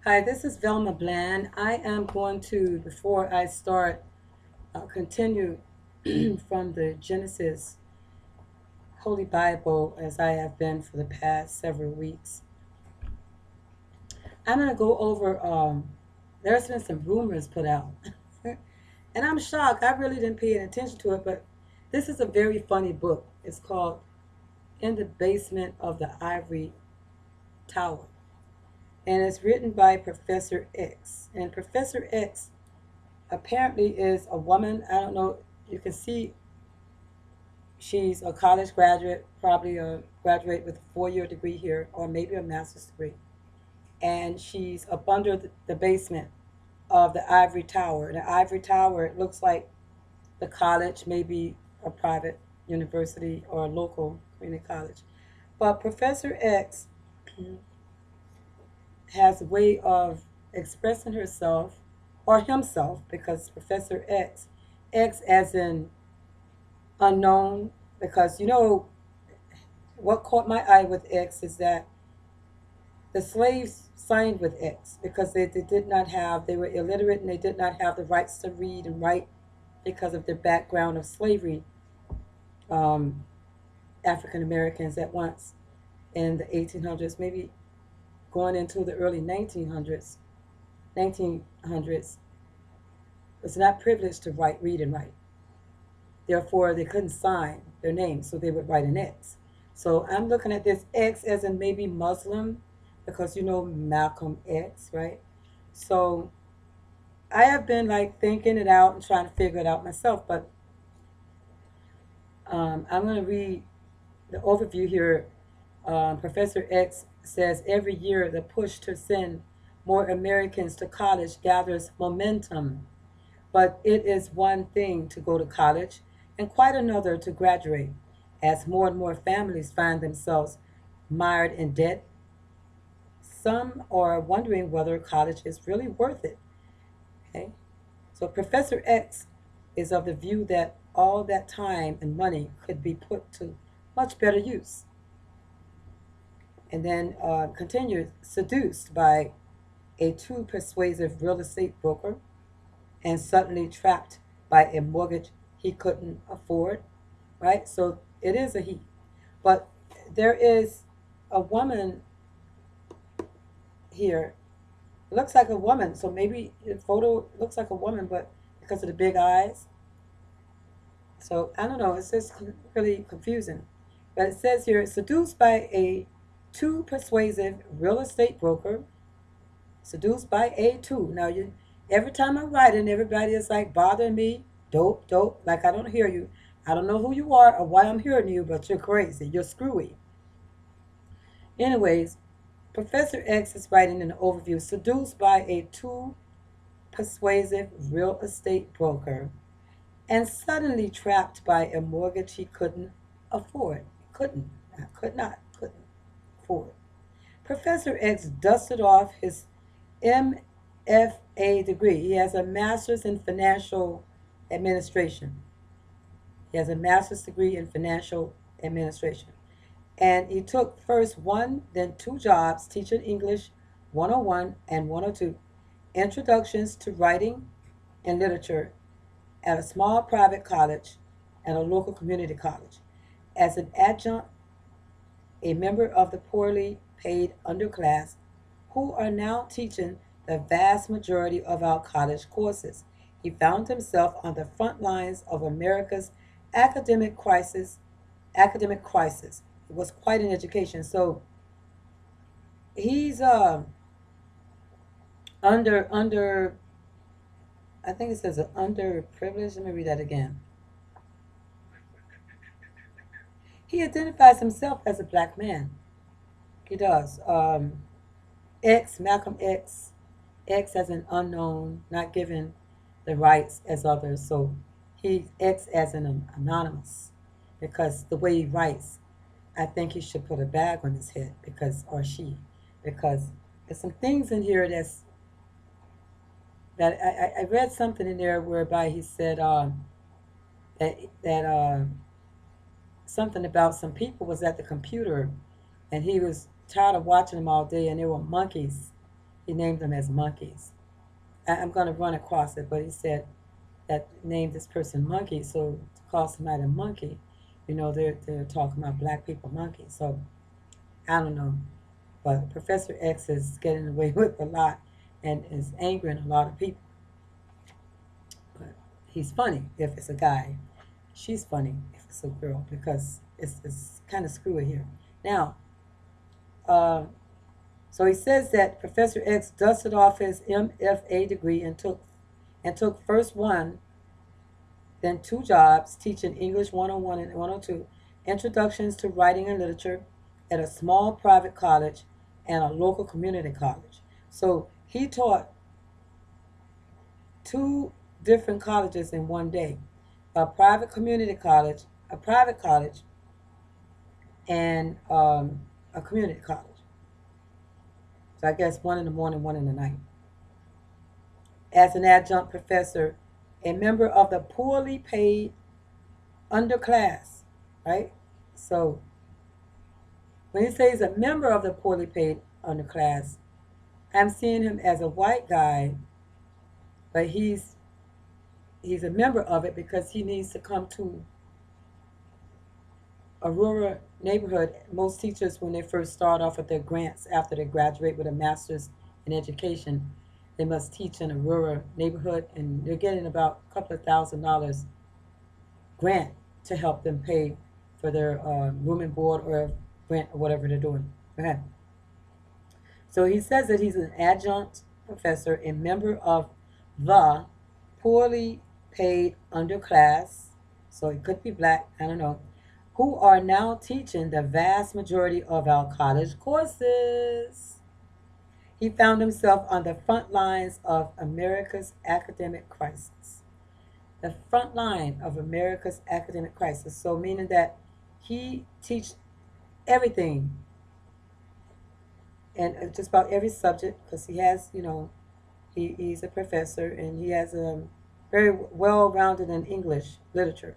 Hi, this is Velma Blann. I am going to, before I start, continue from the Genesis Holy Bible as I have been for the past several weeks. I'm going to go over, there's been some rumors put out. And I'm shocked. I really didn't pay any attention to it, but this is a very funny book. It's called In the Basement of the Ivory Tower. And it's written by Professor X. And Professor X apparently is a woman. I don't know. You can see she's a college graduate, probably a graduate with a 4 year degree here, or maybe a master's degree. And she's up under the basement of the Ivory Tower. The Ivory Tower, it looks like the college, maybe a private university or a local community college. But Professor X has a way of expressing herself or himself because Professor X, X as in unknown, because what caught my eye with X is that the slaves signed with X because they did not have, they were illiterate and they did not have the rights to read and write because of their background of slavery, um, African Americans at once in the 1800s, maybe going into the early 1900s, was not privileged to read and write. Therefore, they couldn't sign their name, so they would write an X. So I'm looking at this X as in maybe Muslim, because Malcolm X, right? So I have been like thinking it out and trying to figure it out myself, but I'm going to read the overview here. Professor X says every year the push to send more Americans to college gathers momentum, but it is one thing to go to college and quite another to graduate. As more and more families find themselves mired in debt, some are wondering whether college is really worth it. Okay? So Professor X is of the view that all that time and money could be put to much better use. And then continues, seduced by a too persuasive real estate broker and suddenly trapped by a mortgage he couldn't afford, right? So it is a he. But there is a woman here. It looks like a woman, so maybe the photo looks like a woman, but because of the big eyes. So I don't know, it's just really confusing. But it says here, seduced by a too persuasive real estate broker, seduced by a two. Now every time I'm writing, everybody is like bothering me, dope, dope, like I don't hear you. I don't know who you are or why I'm hearing you, but you're crazy. You're screwy. Anyways, Professor X is writing an overview, seduced by a too persuasive real estate broker and suddenly trapped by a mortgage he couldn't afford. Couldn't, could not, couldn't afford. Professor X dusted off his MFA degree. He has a master's in financial administration. He has a master's degree in financial administration. And he took first one, then two jobs teaching English 101 and 102, introductions to writing and literature at a small private college and a local community college. As an adjunct, a member of the poorly paid underclass who are now teaching the vast majority of our college courses. He found himself on the front lines of America's academic crisis. Academic crisis. It was quite an education. So he's under. I think it says underprivileged. Let me read that again. He identifies himself as a black man. He does. X, Malcolm X, X as an unknown, not given the rights as others. So he X as an anonymous, because the way he writes, I think he should put a bag on his head because, or she, because there's some things in here that I read something in there whereby he said that something about some people was at the computer and he was tired of watching them all day and they were monkeys He named them as monkeys. I'm going to run across it, but he said that named this person monkey. So to call somebody a monkey, they're talking about black people monkeys. So I don't know, but Professor X is getting away with a lot and is angering a lot of people. But he's funny if it's a guy. She's funny if it's a girl because it's kind of screwy here. Now, uh, so he says that Professor X dusted off his MFA degree and took first one, then two jobs teaching English 101 and 102, introductions to writing and literature at a small private college and a local community college. So he taught two different colleges in one day, a private community college, a private college, and a community college. So I guess one in the morning, one in the night. As an adjunct professor, a member of the poorly paid underclass, right? So when he says a member of the poorly paid underclass, I'm seeing him as a white guy, but he's a member of it because he needs to come to a rural neighborhood. Most teachers, when they first start off with their grants after they graduate with a master's in education, they must teach in a rural neighborhood, and they're getting about a couple of $1,000 grant to help them pay for their room and board or rent or whatever they're doing. Okay. So he says that he's an adjunct professor and member of the poorly paid underclass, so it could be black, I don't know, who are now teaching the vast majority of our college courses. He found himself on the front lines of America's academic crisis. The front line of America's academic crisis. So meaning that he teaches everything and just about every subject because he has, he's a professor and he has a very well-rounded in English literature,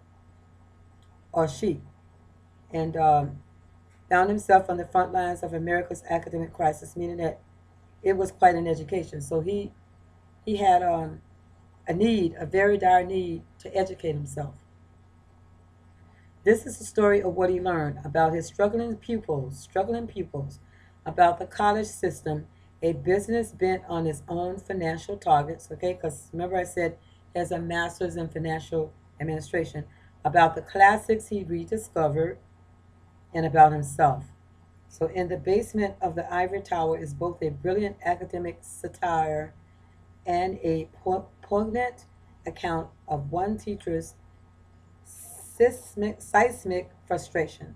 or she, and found himself on the front lines of America's academic crisis, meaning that it was quite an education. So he had a very dire need to educate himself. This is the story of what he learned about his struggling pupils, about the college system, a business bent on its own financial targets, okay? Because remember I said he has a master's in financial administration, about the classics he rediscovered, and about himself. So in the basement of the Ivory Tower is both a brilliant academic satire and a poignant account of one teacher's seismic frustration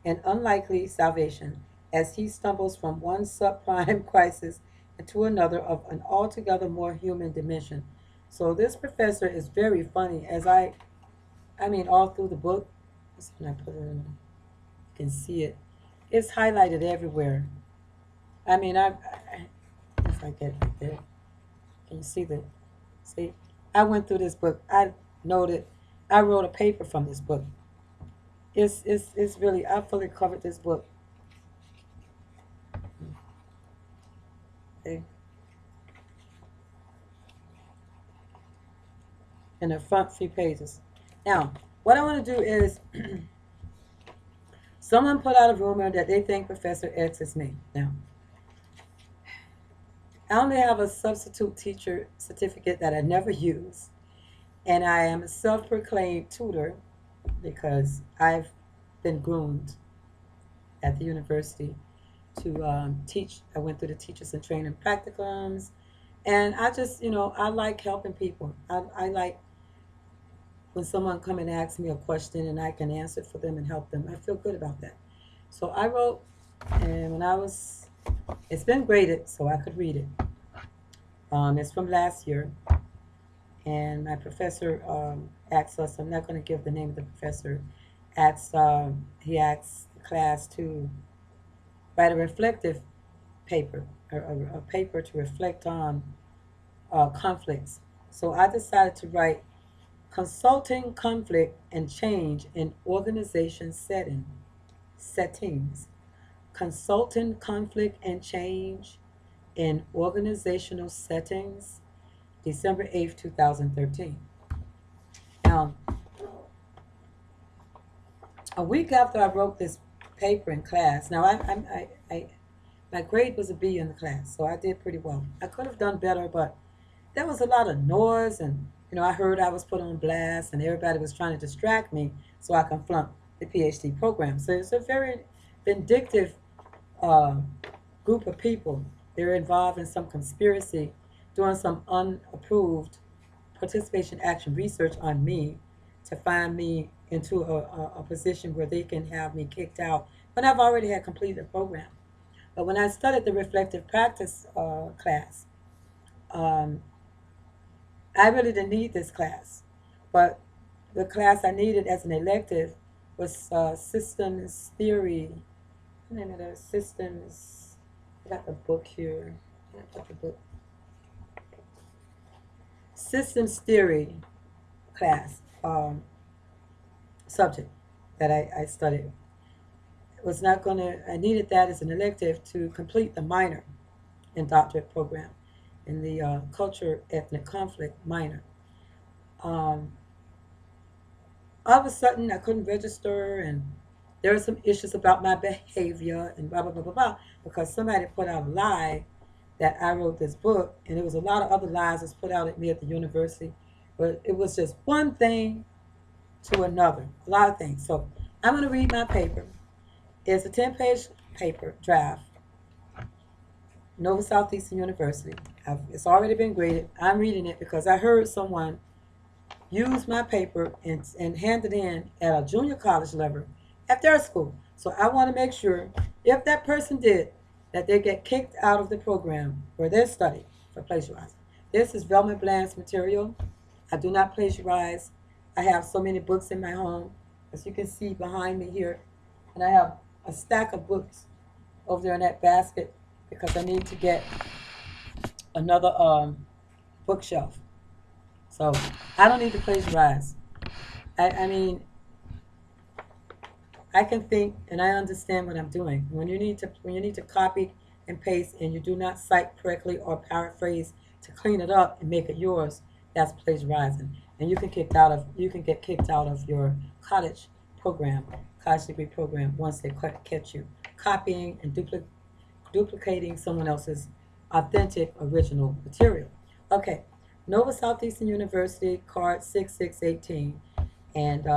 and unlikely salvation as he stumbles from one subprime crisis into another of an altogether more human dimension. So this professor is very funny, as I mean, all through the book. When I put it in, you can see it. It's highlighted everywhere. I mean, if I get it right there, can you see the? See, I went through this book. I noted. I wrote a paper from this book. It's really, I fully covered this book. Okay. In the front few pages. Now, what I want to do is, someone put out a rumor that they think Professor X is me. Now, I only have a substitute teacher certificate that I never use, and I am a self-proclaimed tutor because I've been groomed at the university to teach. I went through the teachers and training practicums, and I just, I like helping people. I like when someone come and asks me a question and I can answer for them and help them. I feel good about that. So I wrote, and it's been graded so I could read it. It's from last year, and my professor asked us, I'm not going to give the name of the professor, he asked the class to write a reflective paper, or a paper to reflect on conflicts. So I decided to write consulting conflict and change in organization settings. Consulting conflict and change in Organizational Settings, December 8th, 2013. Now, a week after I wrote this paper in class, now my grade was a B in the class, so I did pretty well. I could have done better, but there was a lot of noise, and I heard I was put on blast, and everybody was trying to distract me so I can flunk the PhD program. So it's a very vindictive uh, group of people. They're involved in some conspiracy, doing some unapproved participation action research on me to find me into a position where they can have me kicked out when I've already had completed the program. But when I studied the reflective practice class, um, I really didn't need this class. But the class I needed as an elective was systems theory. What name of that? Systems. I got the book here. I got the book. Systems theory class subject that I studied. Was not going to. I needed that as an elective to complete the minor in doctorate program in the culture ethnic conflict minor. Um, all of a sudden, I couldn't register, and there were some issues about my behavior and blah blah blah blah blah because somebody put out a lie that I wrote this book, and there was a lot of other lies that's put out at me at the university, but it was just one thing to another, a lot of things. So I'm going to read my paper. It's a 10-page paper draft, Nova Southeastern University. It's already been graded. I'm reading it because I heard someone use my paper and hand it in at a junior college level at their school. So I want to make sure if that person did, that they get kicked out of the program where they study for plagiarizing. This is Velma Blann's material. I do not plagiarize. I have so many books in my home, as you can see behind me here, and I have a stack of books over there in that basket because I need to get another bookshelf. So I don't need to plagiarize. I mean, I can think and I understand what I'm doing. When you need to copy and paste and you do not cite correctly or paraphrase to clean it up and make it yours, that's plagiarizing. And you can get kicked out of your college program, college degree program once they catch you copying and duplicating someone else's authentic original material. Okay, Nova Southeastern University, card 6618, and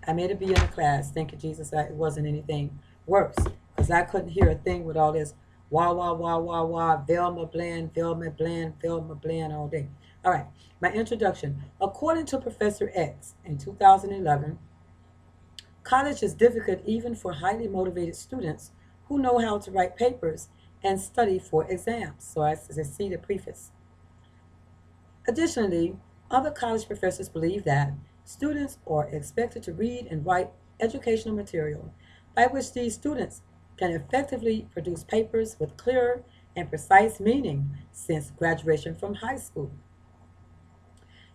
I made a B in the class. Thank you, Jesus. It wasn't anything worse because I couldn't hear a thing with all this wah, wah, wah, wah, wah, Velma Blann, Velma Blann, Velma Blann all day. All right, my introduction. According to Professor X in 2011, college is difficult even for highly motivated students who know how to write papers and study for exams. So I see the preface. Additionally, other college professors believe that students are expected to read and write educational material by which these students can effectively produce papers with clear and precise meaning since graduation from high school.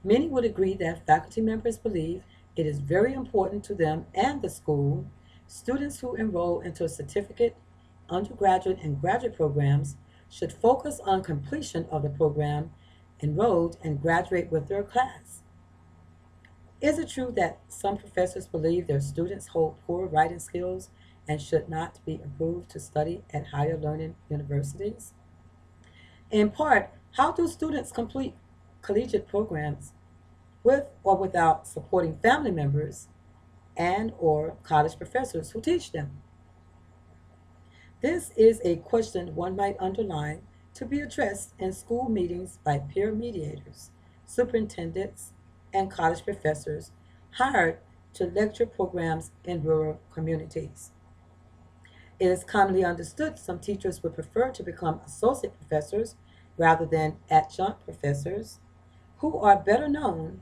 Many would agree that faculty members believe it is very important to them and the school. Students who enroll into a certificate, undergraduate, and graduate programs should focus on completion of the program enrolled and graduate with their class. Is it true that some professors believe their students hold poor writing skills and should not be approved to study at higher learning universities? In part, how do students complete collegiate programs with or without supporting family members and or college professors who teach them? This is a question one might underline to be addressed in school meetings by peer mediators, superintendents, and college professors hired to lecture programs in rural communities. It is commonly understood some teachers would prefer to become associate professors rather than adjunct professors, who are better known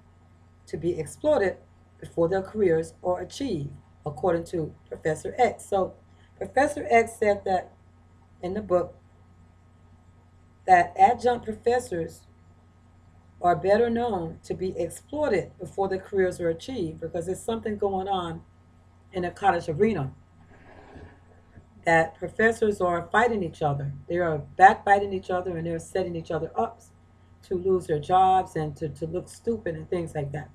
to be exploited before their careers are achieved, according to Professor X. So Professor X said that in the book that adjunct professors are better known to be exploited before their careers are achieved because there's something going on in the college arena. that professors are fighting each other. They are backbiting each other and they're setting each other up to lose their jobs and to look stupid and things like that.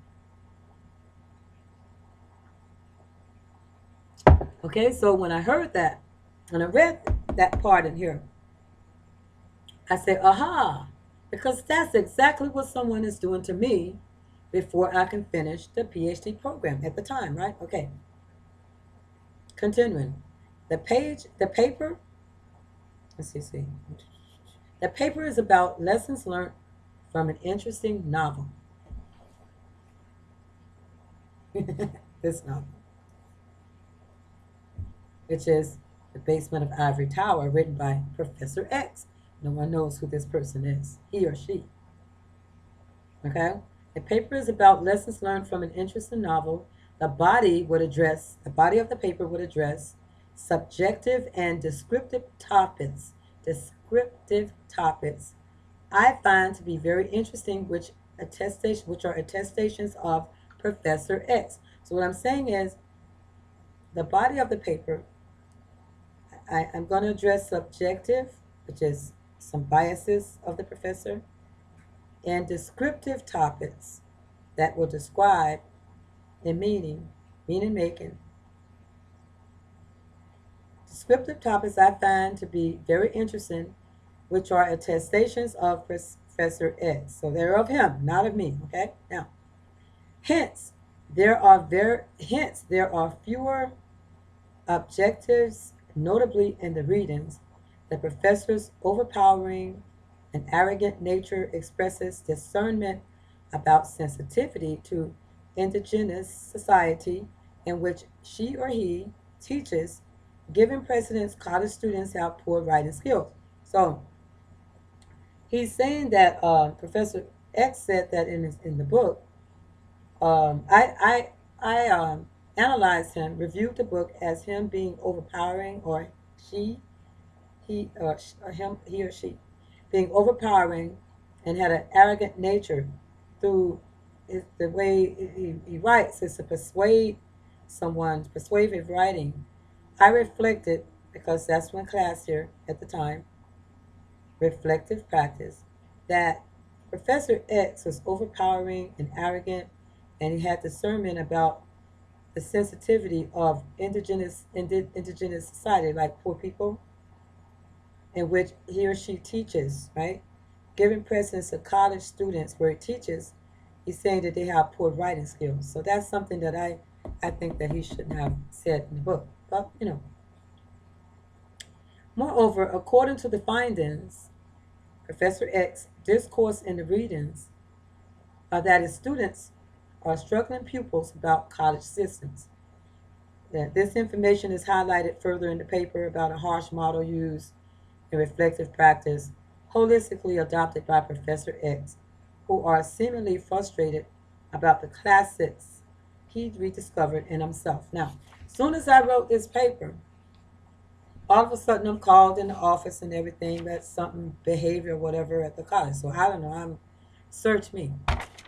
Okay, so when I heard that, and I read that part in here, I said, aha, because that's exactly what someone is doing to me before I can finish the PhD program at the time, right? Okay, continuing. The paper, let's see. The paper is about lessons learned from an interesting novel. This novel, which is The Basement of Ivory Tower, written by Professor X. No one knows who this person is, he or she. Okay? The paper is about lessons learned from an interesting novel. The body of the paper would address subjective and descriptive topics. Descriptive topics I find to be very interesting, which are attestations of Professor X. So what I'm saying is the body of the paper, I'm going to address subjective, which is some biases of the professor, and descriptive topics that will describe the meaning making. Descriptive topics I find to be very interesting, which are attestations of Professor X. So they're of him, not of me. Okay. Now, hence there are fewer objectives, notably in the readings. The professor's overpowering and arrogant nature expresses discernment about sensitivity to indigenous society in which she or he teaches, giving precedence college students have poor writing skills. So he's saying that Professor X said that in the book. I analyzed him, reviewed the book as him being overpowering, or she, he or she, being overpowering, and had an arrogant nature through the way he writes. Is to persuade someone, persuasive writing. I reflected, because that's when class here at the time, reflective practice, that Professor X was overpowering and arrogant, and he had discernment about the sensitivity of indigenous society, like poor people, in which he or she teaches, right? Giving precedence to college students where he teaches, he's saying that they have poor writing skills. So that's something that I think that he shouldn't have said in the book. But, Moreover, according to the findings, Professor X discourse in the readings that his students are struggling pupils about college systems. That this information is highlighted further in the paper about a harsh model used in reflective practice, holistically adopted by Professor X, who are seemingly frustrated about the classics he rediscovered in himself. Now, as soon as I wrote this paper, all of a sudden I'm called in the office and everything. That's something behavior, whatever, at the college. So I don't know. Search me.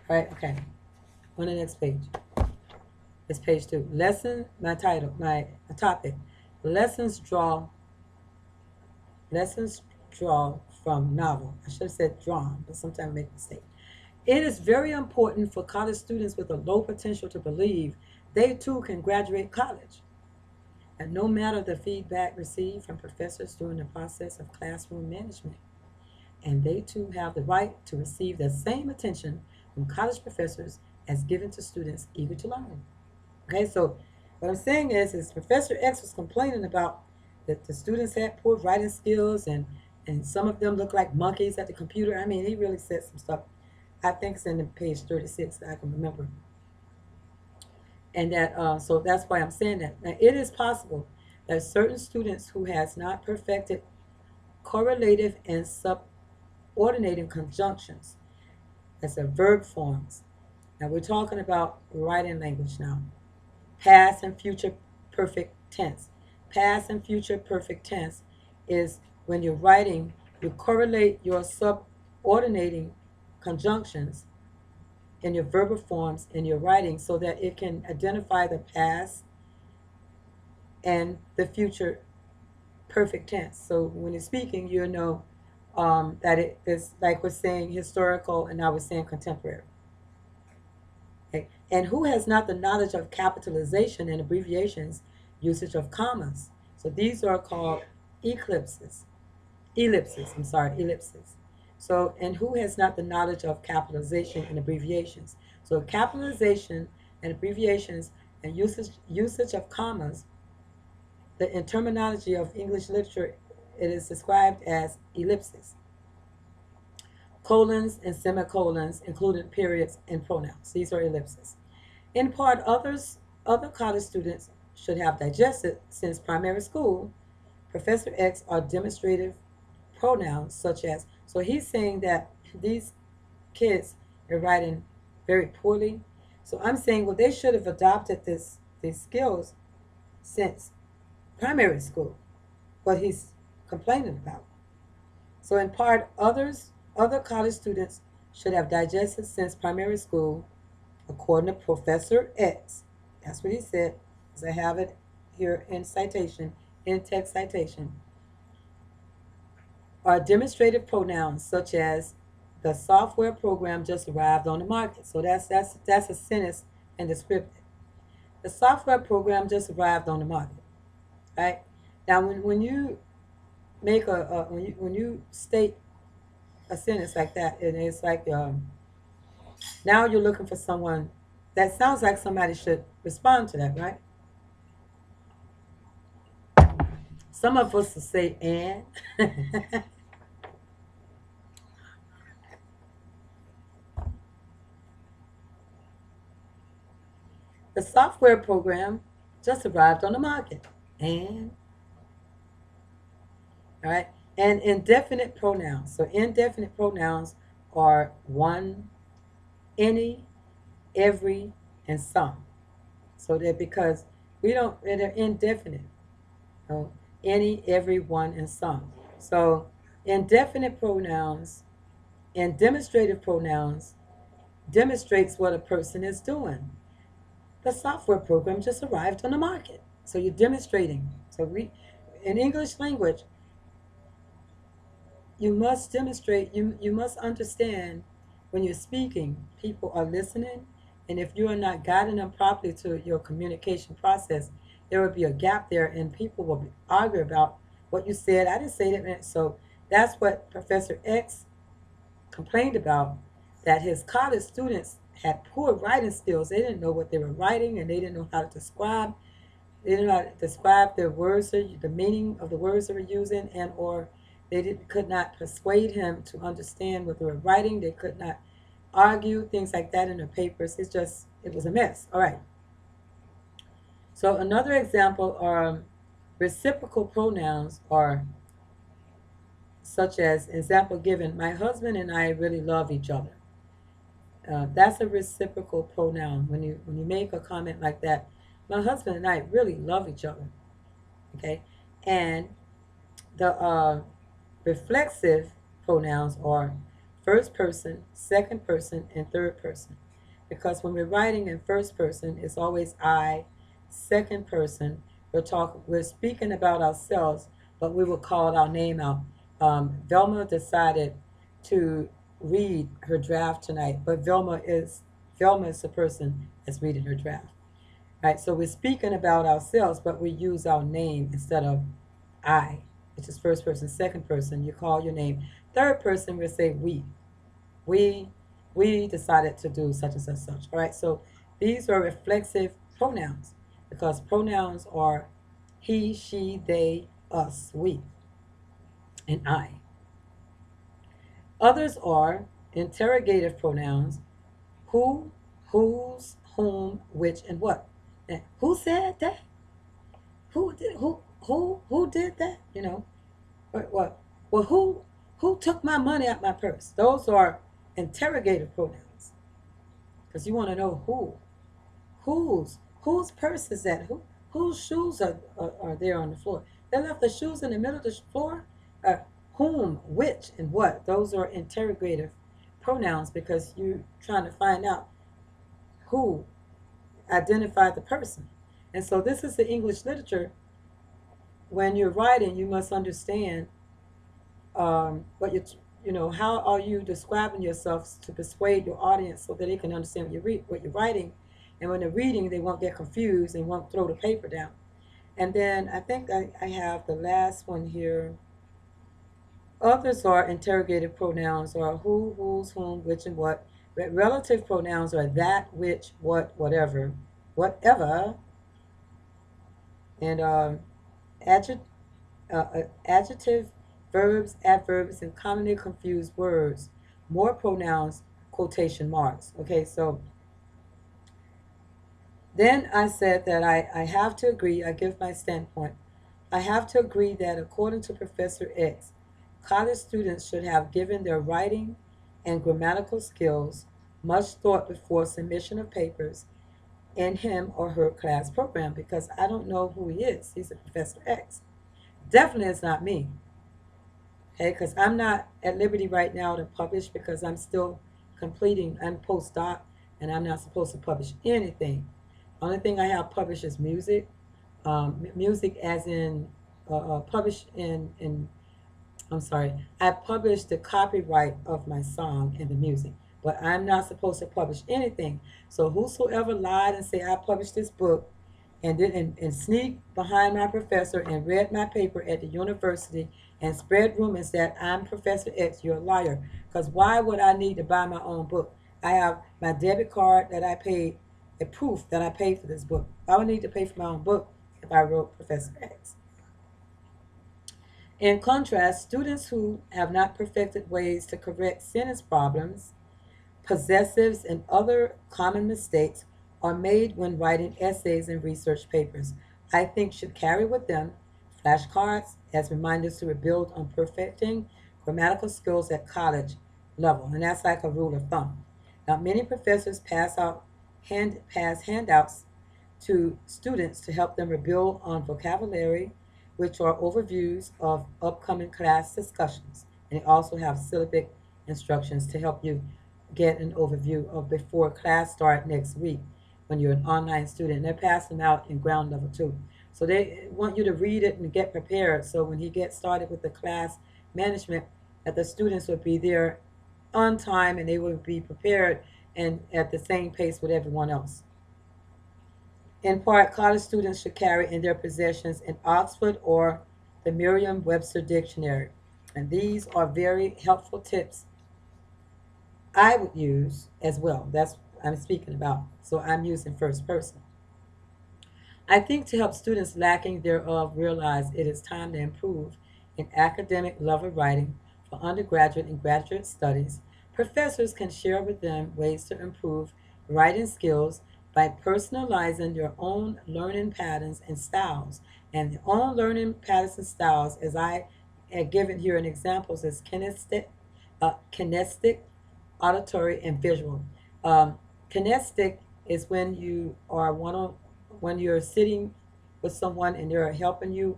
Right? Okay. On the next page. It's page 2. My topic. Lessons draw from novel. I should have said drawn, but sometimes I make a mistake. It is very important for college students with a low potential to believe they too can graduate college. And no matter the feedback received from professors during the process of classroom management, and they too have the right to receive the same attention from college professors as given to students eager to learn. Okay, so what I'm saying is Professor X was complaining about that the students had poor writing skills and some of them look like monkeys at the computer. I mean, he really said some stuff. I think it's in the page 36 that I can remember. And that, so that's why I'm saying that. Now, it is possible that certain students who has not perfected correlative and subordinating conjunctions, that's a verb forms. Now we're talking about writing language now. Past and future perfect tense. Past and future perfect tense is when you're writing, you correlate your subordinating conjunctions in your verbal forms in your writing so that it can identify the past and the future perfect tense. So when you're speaking, you know that it is like we're saying historical and now we're saying contemporary. Okay? And who has not the knowledge of capitalization and abbreviations, usage of commas? So these are called eclipses. Ellipses, I'm sorry, ellipses. So, and who has not the knowledge of capitalization and abbreviations? So capitalization and abbreviations and usage of commas, in terminology of English literature, it is described as ellipses. Colons and semicolons, including periods and pronouns. These are ellipses. In part, other college students should have digested since primary school. Professor X are demonstrative pronouns such as, so he's saying that these kids are writing very poorly. So I'm saying, well, they should have adopted these skills since primary school, what he's complaining about. So in part, other college students should have digested since primary school, according to Professor X. That's what he said, because I have it here in citation, in text citation. Are demonstrative pronouns such as the software program just arrived on the market. So that's a sentence and descriptive. The software program just arrived on the market. Right? Now when you make when you state a sentence like that, and it's like now you're looking for someone that sounds like somebody should respond to that, right? Some of us will say and the software program just arrived on the market. And, all right, and indefinite pronouns. So indefinite pronouns are one, any, every, and some. So that because we don't, they're indefinite. So any, every, one, and some. So indefinite pronouns and demonstrative pronouns demonstrates what a person is doing. The software program just arrived on the market. So you're demonstrating. So in English language, you must demonstrate, you must understand when you're speaking, people are listening. And if you are not guiding them properly to your communication process, there will be a gap there and people will argue about what you said. I didn't say that. So that's what Professor X complained about, that his college students had poor writing skills. They didn't know what they were writing and they didn't know how to describe. They didn't know how to describe their words, the meaning of the words they were using, and or could not persuade him to understand what they were writing. They could not argue things like that in their papers. It was a mess. All right. So another example are reciprocal pronouns, are such as example given, my husband and I really love each other. That's a reciprocal pronoun. When you make a comment like that, my husband and I really love each other. Okay, and the reflexive pronouns are first person, second person, and third person. Because when we're writing in first person, it's always I. Second person, we're speaking about ourselves, but we will call our name out. Velma decided to read her draft tonight, but Velma is the person that's reading her draft. Right? So we're speaking about ourselves, but we use our name instead of I, which is first person. Second person, you call your name. Third person, we'll say we. We we decided to do such and such such. All right. So these are reflexive pronouns because pronouns are he, she, they, us, we, and I. Others are interrogative pronouns who, whose, whom, which, and what. Now, who said that? Who did that? What? Well, who took my money out my purse? Those are interrogative pronouns because you want to know whose purse is that? Whose shoes are there on the floor? They left the shoes in the middle of the floor. Uh, whom, which, and what? Those are interrogative pronouns because you're trying to find out who identified the person. And so this is the English literature when you're writing, you must understand what how are you describing yourself to persuade your audience so that they can understand what you're writing, and when they're reading, they won't get confused and won't throw the paper down. And then I think I have the last one here. Others are interrogative pronouns, or who, whose, whom, which, and what. But relative pronouns are that, which, what, whatever, whatever, and adjective, adjective, verbs, adverbs, and commonly confused words. More pronouns, quotation marks. Okay, so then I said that I have to agree, I give my standpoint. I have to agree that according to Professor X, college students should have given their writing and grammatical skills much thought before submission of papers in him or her class program, because I don't know who he is. He's a Professor X. Definitely it's not me. Okay, because I'm not at liberty right now to publish because I'm still completing. I'm postdoc and I'm not supposed to publish anything. Only thing I have published is music. Music as in published in I'm sorry, I published the copyright of my song and the music, but I'm not supposed to publish anything. So whosoever lied and say I published this book and did and sneak behind my professor and read my paper at the university and spread rumors that I'm Professor X, you're a liar. Because why would I need to buy my own book? I have my debit card that I paid, a proof that I paid for this book. I would need to pay for my own book if I wrote Professor X. In contrast, students who have not perfected ways to correct sentence problems, possessives, and other common mistakes are made when writing essays and research papers, I think should carry with them flashcards as reminders to rebuild on perfecting grammatical skills at college level. And that's like a rule of thumb. Now, many professors pass handouts to students to help them rebuild on vocabulary, which are overviews of upcoming class discussions. And they also have syllabic instructions to help you get an overview of before class start next week when you're an online student. And they're passing them out in ground level too. So they want you to read it and get prepared so when he gets started with the class management, that the students will be there on time and they will be prepared and at the same pace with everyone else. In part, college students should carry in their possessions an Oxford or the Merriam-Webster dictionary. And these are very helpful tips I would use as well. That's what I'm speaking about. So I'm using first person. I think to help students lacking thereof realize it is time to improve in academic love of writing for undergraduate and graduate studies, professors can share with them ways to improve writing skills by personalizing their own learning patterns and styles. And their own learning patterns and styles, as I had given here in examples, is kinesthetic, auditory, and visual. Kinesthetic is when you are when you're sitting with someone and they're helping you,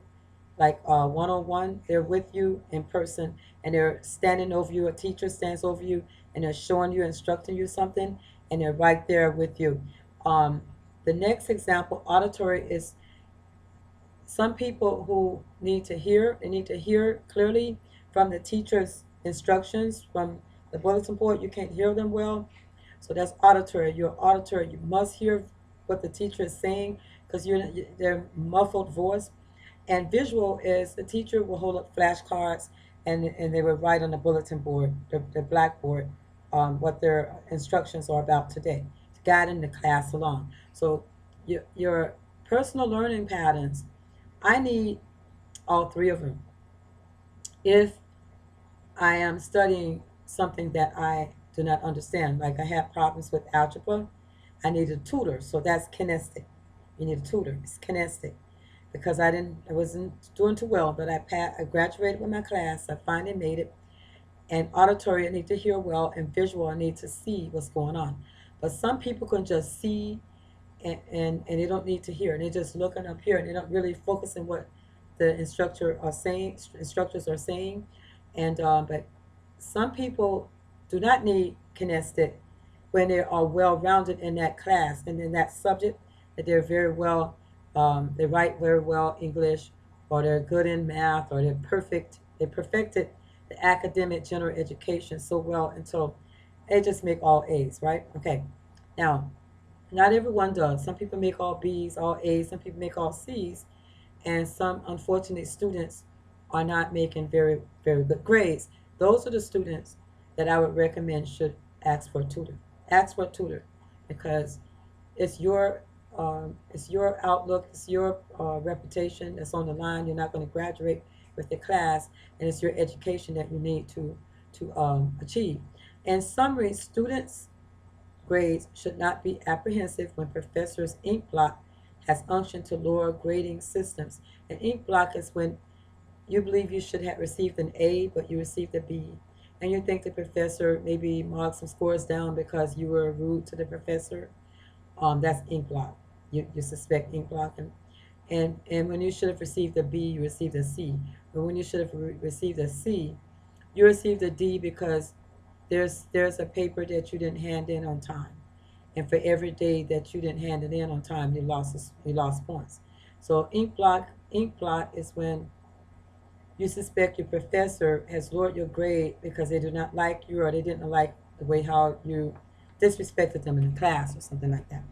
like one-on-one, they're with you in person and they're standing over you, a teacher stands over you and they're showing you, instructing you something, and they're right there with you. Um, the next example, auditory, is some people who need to hear, they need to hear clearly from the teacher's instructions from the bulletin board. You can't hear them well, so that's auditory. You're auditory. You must hear what the teacher is saying because their muffled voice. And visual is the teacher will hold up flashcards and they will write on the bulletin board, the blackboard, what their instructions are about today, guiding the class along. So your personal learning patterns, I need all three of them. If I am studying something that I do not understand, like I have problems with algebra, I need a tutor. So that's kinesthetic. You need a tutor. It's kinesthetic because I wasn't doing too well, but I graduated with my class. I finally made it. And auditory, I need to hear well, and visual, I need to see what's going on. But some people can just see and they don't need to hear. And they're just looking up here and they're not really focusing what the instructors are saying. And but some people do not need kinesthetic when they are well rounded in that class and in that subject, that they're very well, they write very well English, or they're good in math, or they perfected the academic general education so well until they just make all A's, right? Okay. Now, not everyone does. Some people make all B's, all A's, some people make all C's, and some unfortunate students are not making very, very good grades. Those are the students that I would recommend should ask for a tutor. Ask for a tutor because it's your outlook, it's your reputation that's on the line. You're not going to graduate with the class, and it's your education that you need to achieve. In summary, students' grades should not be apprehensive when professors' ink block has unction to lower grading systems. An ink block is when you believe you should have received an A, but you received a B, and you think the professor maybe marked some scores down because you were rude to the professor. That's ink block. You suspect ink block, and when you should have received a B, you received a C. But when you should have received a C, you received a D because there's a paper that you didn't hand in on time, and for every day that you didn't hand it in on time, you lost points. So ink block is when you suspect your professor has lowered your grade because they do not like you, or they didn't like the way how you disrespected them in the class or something like that.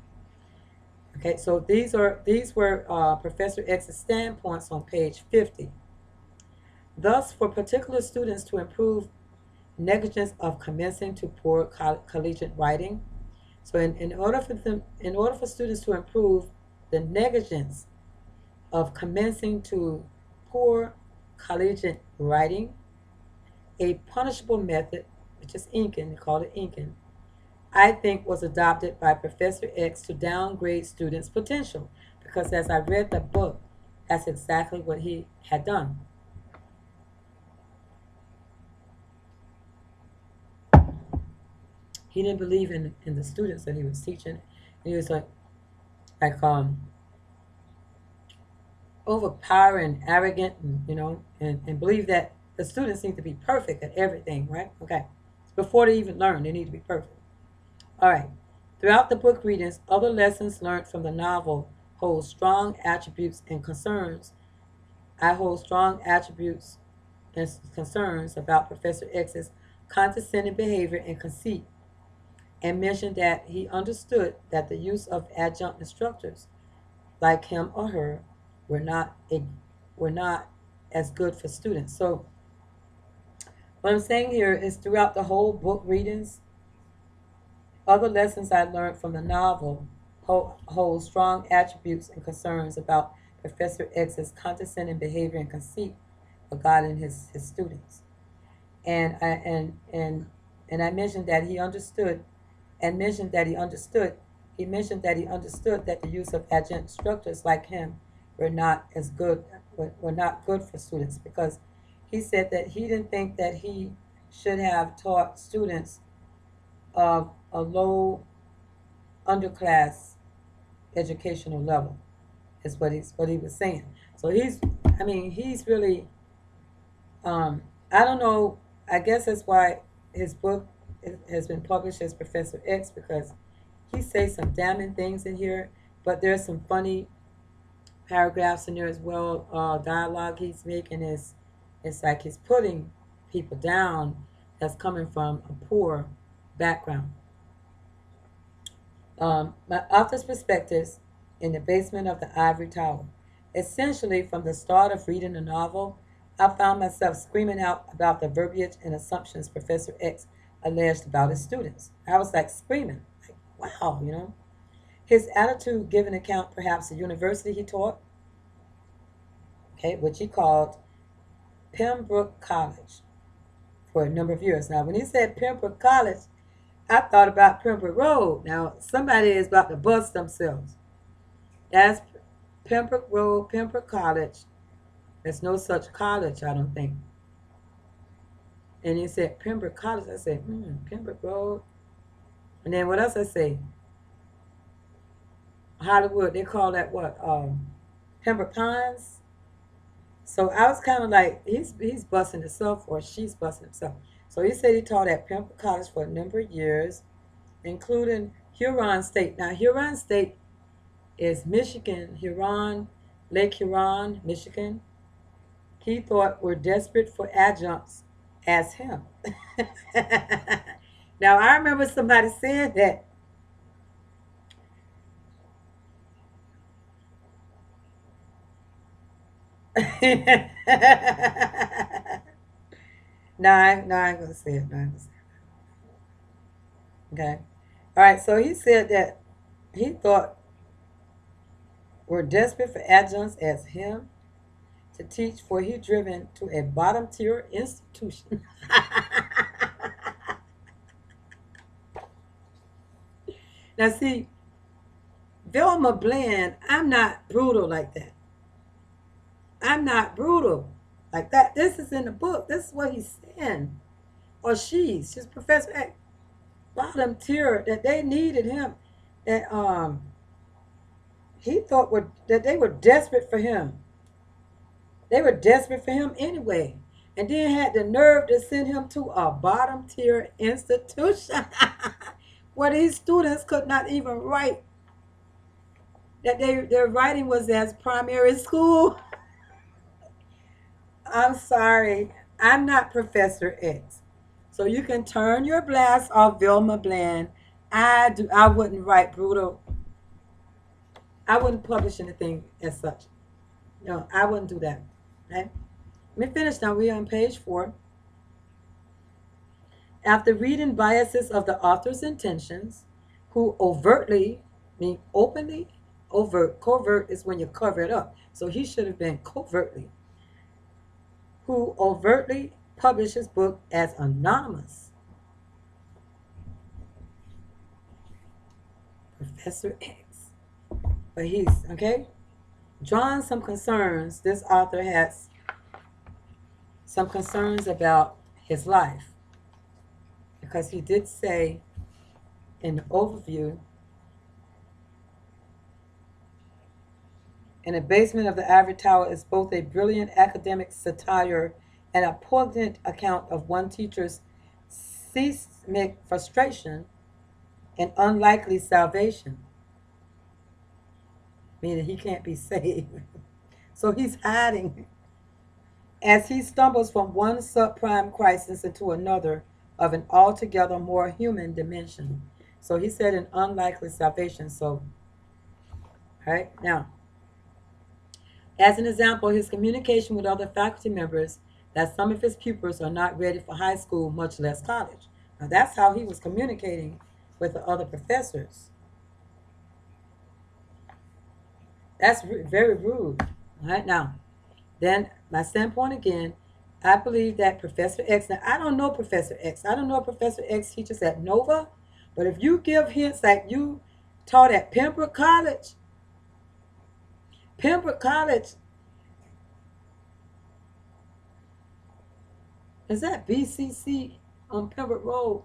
Okay, so these were Professor X's standpoints on page 50. Thus, for particular students to improve negligence of commencing to poor collegiate writing. So in order for students to improve the negligence of commencing to poor collegiate writing, a punishable method, which is inking, they call it inking, I think was adopted by Professor X to downgrade students' potential. Because as I read the book, that's exactly what he had done. He didn't believe in the students that he was teaching. And he was like overpowering, arrogant, and believe that the students need to be perfect at everything, right? Okay. Before they even learn, they need to be perfect. All right. Throughout the book readings, other lessons learned from the novel hold strong attributes and concerns. I hold strong attributes and concerns about Professor X's condescending behavior and conceit, and mentioned that he understood that the use of adjunct instructors like him or her were not a, were not as good for students. So what I'm saying here is throughout the whole book readings, other lessons I learned from the novel hold strong attributes and concerns about Professor X's condescending behavior and conceit regarding his students. And I mentioned that he understood and mentioned that he understood he mentioned that he understood that the use of adjunct instructors like him were not as good were not good for students, because he said that he didn't think that he should have taught students of a low underclass educational level, is what he was saying. So he's really I don't know. I guess that's why his book has been published as Professor X, because he says some damning things in here, but there's some funny paragraphs in there as well. Dialogue he's making is it's like he's putting people down that's coming from a poor background. My author's perspectives in the basement of the Ivory Tower. Essentially, from the start of reading the novel, I found myself screaming out about the verbiage and assumptions Professor X alleged about his students. I was like screaming, like, wow. His attitude giving account perhaps the university he taught, okay, which he called Pembroke College for a number of years. Now, when he said Pembroke College, I thought about Pembroke Road. Now, somebody is about to bust themselves. That's Pembroke Road, Pembroke College. There's no such college, I don't think. And he said Pembroke College. I said, Pembroke Road. And then what else I say? Hollywood. They call that what? Pembroke Pines. So I was kind of like, he's busting himself, or she's busting himself. So he said he taught at Pembroke College for a number of years, including Huron State. Now, Huron State is Michigan, Huron, Lake Huron, Michigan. he thought were desperate for adjuncts as him. Now, I remember somebody saying that. No, I ain't gonna say it. No, I ain't gonna say it. Okay. All right. So he said that he thought were desperate for adjuncts as him to teach, for he driven to a bottom tier institution. Now, see, Velma Blann, I'm not brutal like that. I'm not brutal like that. This is in the book. This is what he's saying. Or she's Professor X. Bottom tier that they needed him. That he thought were that they were desperate for him. They were desperate for him anyway. And then had the nerve to send him to a bottom tier institution where these students could not even write. That their writing was as primary school. I'm sorry. I'm not Professor X. So you can turn your blast off Velma Blann. I wouldn't write brutal. I wouldn't publish anything as such. No, I wouldn't do that. Okay? Let me finish now. We're on page 4. After reading biases of the author's intentions, who overtly, mean openly, covert is when you cover it up. So he should have been covertly, who overtly published his book as anonymous. Professor X. But he's, okay, drawn some concerns. This author has some concerns about his life. Because he did say in the overview, in the basement of the Ivory Tower is both a brilliant academic satire and a poignant account of one teacher's seismic frustration and unlikely salvation, meaning he can't be saved. So he's hiding as he stumbles from one subprime crisis into another of an altogether more human dimension. So he said an unlikely salvation. So, right now, as an example, his communication with other faculty members that some of his pupils are not ready for high school, much less college. Now, that's how he was communicating with the other professors. That's very rude. All right, now, then my standpoint again, I believe that Professor X, now I don't know Professor X. I don't know if Professor X teaches at Nova, but if you give hints like you taught at Pembroke College, is that BCC on Pembroke Road?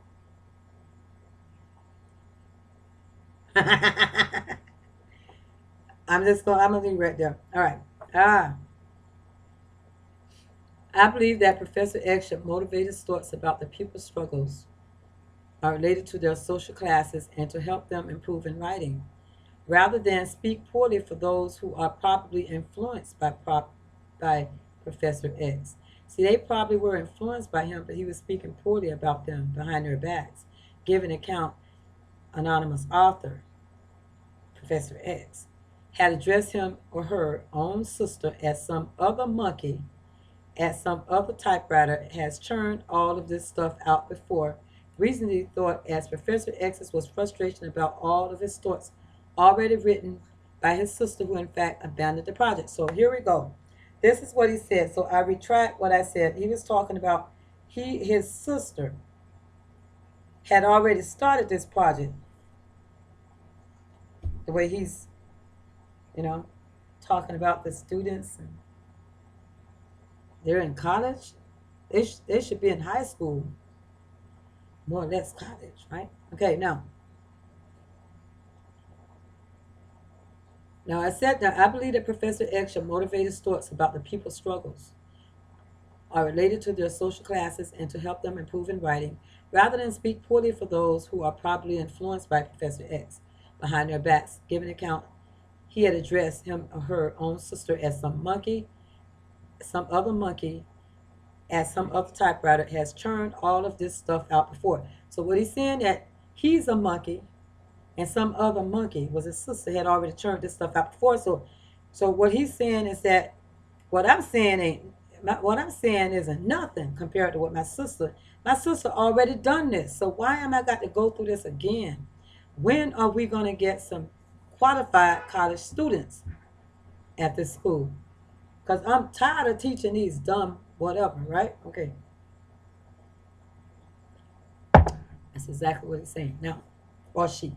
I'm gonna leave right there. All right. I believe that Professor X should motivate his thoughts about the pupils' struggles are related to their social classes and to help them improve in writing, rather than speak poorly for those who are probably influenced by Professor X. See, they probably were influenced by him, but he was speaking poorly about them behind their backs, giving account anonymous author, Professor X, had addressed him or her own sister as some other monkey at some other typewriter has churned all of this stuff out before. Reasonably thought as Professor X's was frustration about all of his thoughts already written by his sister who in fact abandoned the project. So here we go. This is what he said. So I retract what I said. He was talking about his sister had already started this project. The way he's, talking about the students and they're in college. They should be in high school, more or less college, right? Okay, now I said that I believe that Professor X should motivate his thoughts about the people's struggles are related to their social classes and to help them improve in writing, rather than speak poorly for those who are probably influenced by Professor X behind their backs, giving account he had addressed him or her own sister as some monkey some other monkey at some other typewriter has churned all of this stuff out before. So what he's saying that he's a monkey and some other monkey was his sister had already churned this stuff out before. So what he's saying is that what I'm saying what I'm saying isn't nothing compared to what my sister already done this. So why am I got to go through this again? When are we going to get some qualified college students at this school? Because I'm tired of teaching these dumb whatever, right? Okay, that's exactly what he's saying now, or she,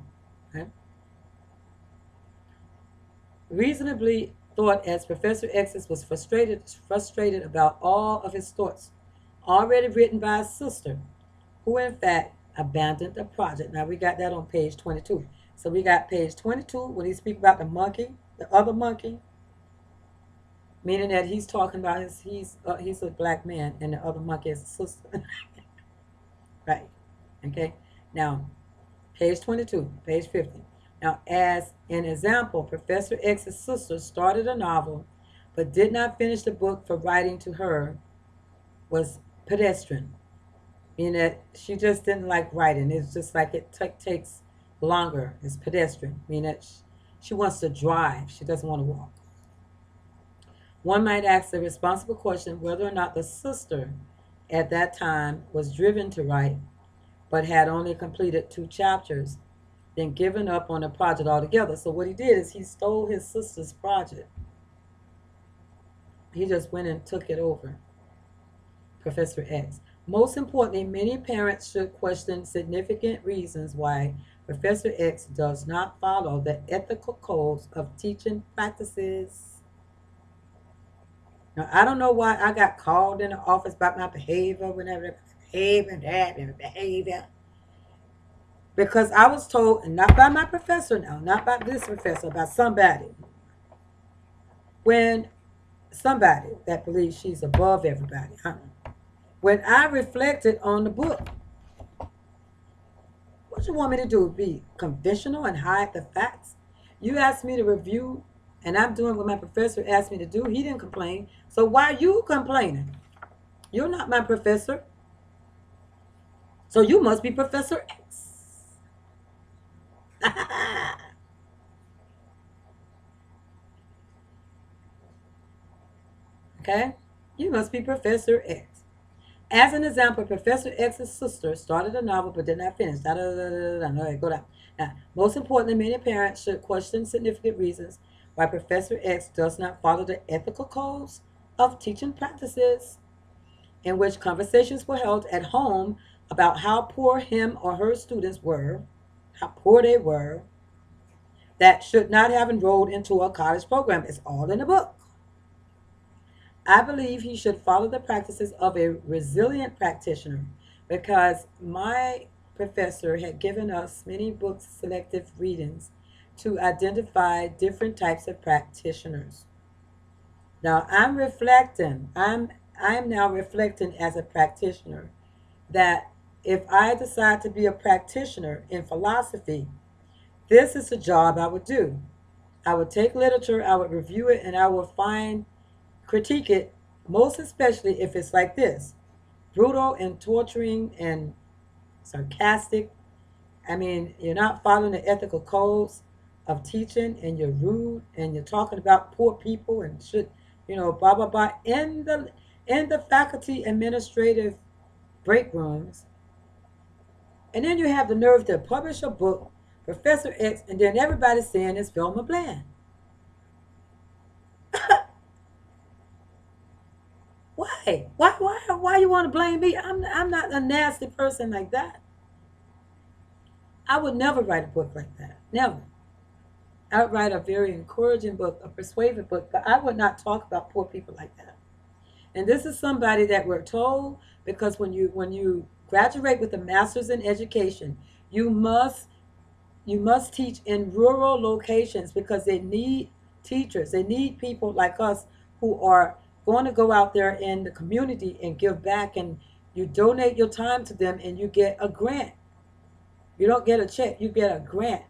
right? Reasonably thought as Professor X was frustrated about all of his thoughts already written by his sister, who in fact abandoned the project. Now we got that on page 22. So we got page 22 when he speaks about the monkey, the other monkey, meaning that he's talking about he's a black man and the other monkey is a sister. Right. Okay. Now, page 22, page 50. Now, as an example, Professor X's sister started a novel but did not finish the book for writing to her was pedestrian, meaning that she just didn't like writing. It's just like it takes longer. It's pedestrian, meaning that she wants to drive. She doesn't want to walk. One might ask the responsible question whether or not the sister at that time was driven to write, but had only completed 2 chapters, then given up on the project altogether. So what he did is he stole his sister's project. He just went and took it over, Professor X. Most importantly, many parents should question significant reasons why Professor X does not follow the ethical codes of teaching practices. Now, I don't know why I got called in the office about my behavior, whenever behavior. Because I was told, and not by my professor now, not by this professor, by somebody. When somebody that believes she's above everybody, when I reflected on the book, what you want me to do? Be conventional and hide the facts? You asked me to review, and I'm doing what my professor asked me to do. He didn't complain. So why are you complaining? You're not my professor. So you must be Professor X. Okay? You must be Professor X. As an example, Professor X's sister started a novel but did not finish. No, go down. Now, most importantly, many parents should question significant reasons why Professor X does not follow the ethical codes of teaching practices, in which conversations were held at home about how poor him or her students were, how poor they were, that should not have enrolled into a college program. It's all in the book. I believe he should follow the practices of a resilient practitioner, because my professor had given us many book selective readings to identify different types of practitioners. Now I'm reflecting, I'm now reflecting as a practitioner that if I decide to be a practitioner in philosophy, this is the job I would do. I would take literature, I would review it, and I would critique it, most especially if it's like this: brutal and torturing and sarcastic. I mean, you're not following the ethical codes of teaching, and you're rude, and you're talking about poor people and shit, blah blah blah, in the faculty administrative break rooms. And then you have the nerve to publish a book, Professor X, and then everybody's saying it's Velma Blann. Why? Why you want to blame me? I'm not a nasty person like that. I would never write a book like that. Never. I would write a very encouraging book, a persuasive book, but I would not talk about poor people like that. And this is somebody that we're told, because when you graduate with a master's in education, you must teach in rural locations, because they need teachers. They need people like us who are going to go out there in the community and give back, and you donate your time to them and you get a grant. You don't get a check, you get a grant.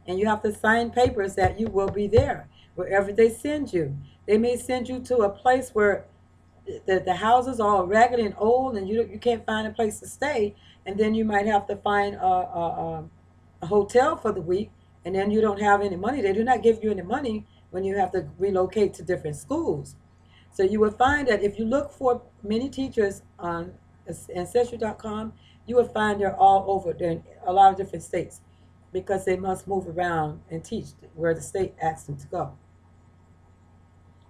And you have to sign papers that you will be there wherever they send you. They may send you to a place where the houses are all raggedy and old, and you can't find a place to stay, and then you might have to find a hotel for the week, and then you don't have any money. They do not give you any money when you have to relocate to different schools. So you will find that if you look for many teachers on ancestry.com, you will find they're all over. They're in a lot of different states because they must move around and teach where the state asks them to go.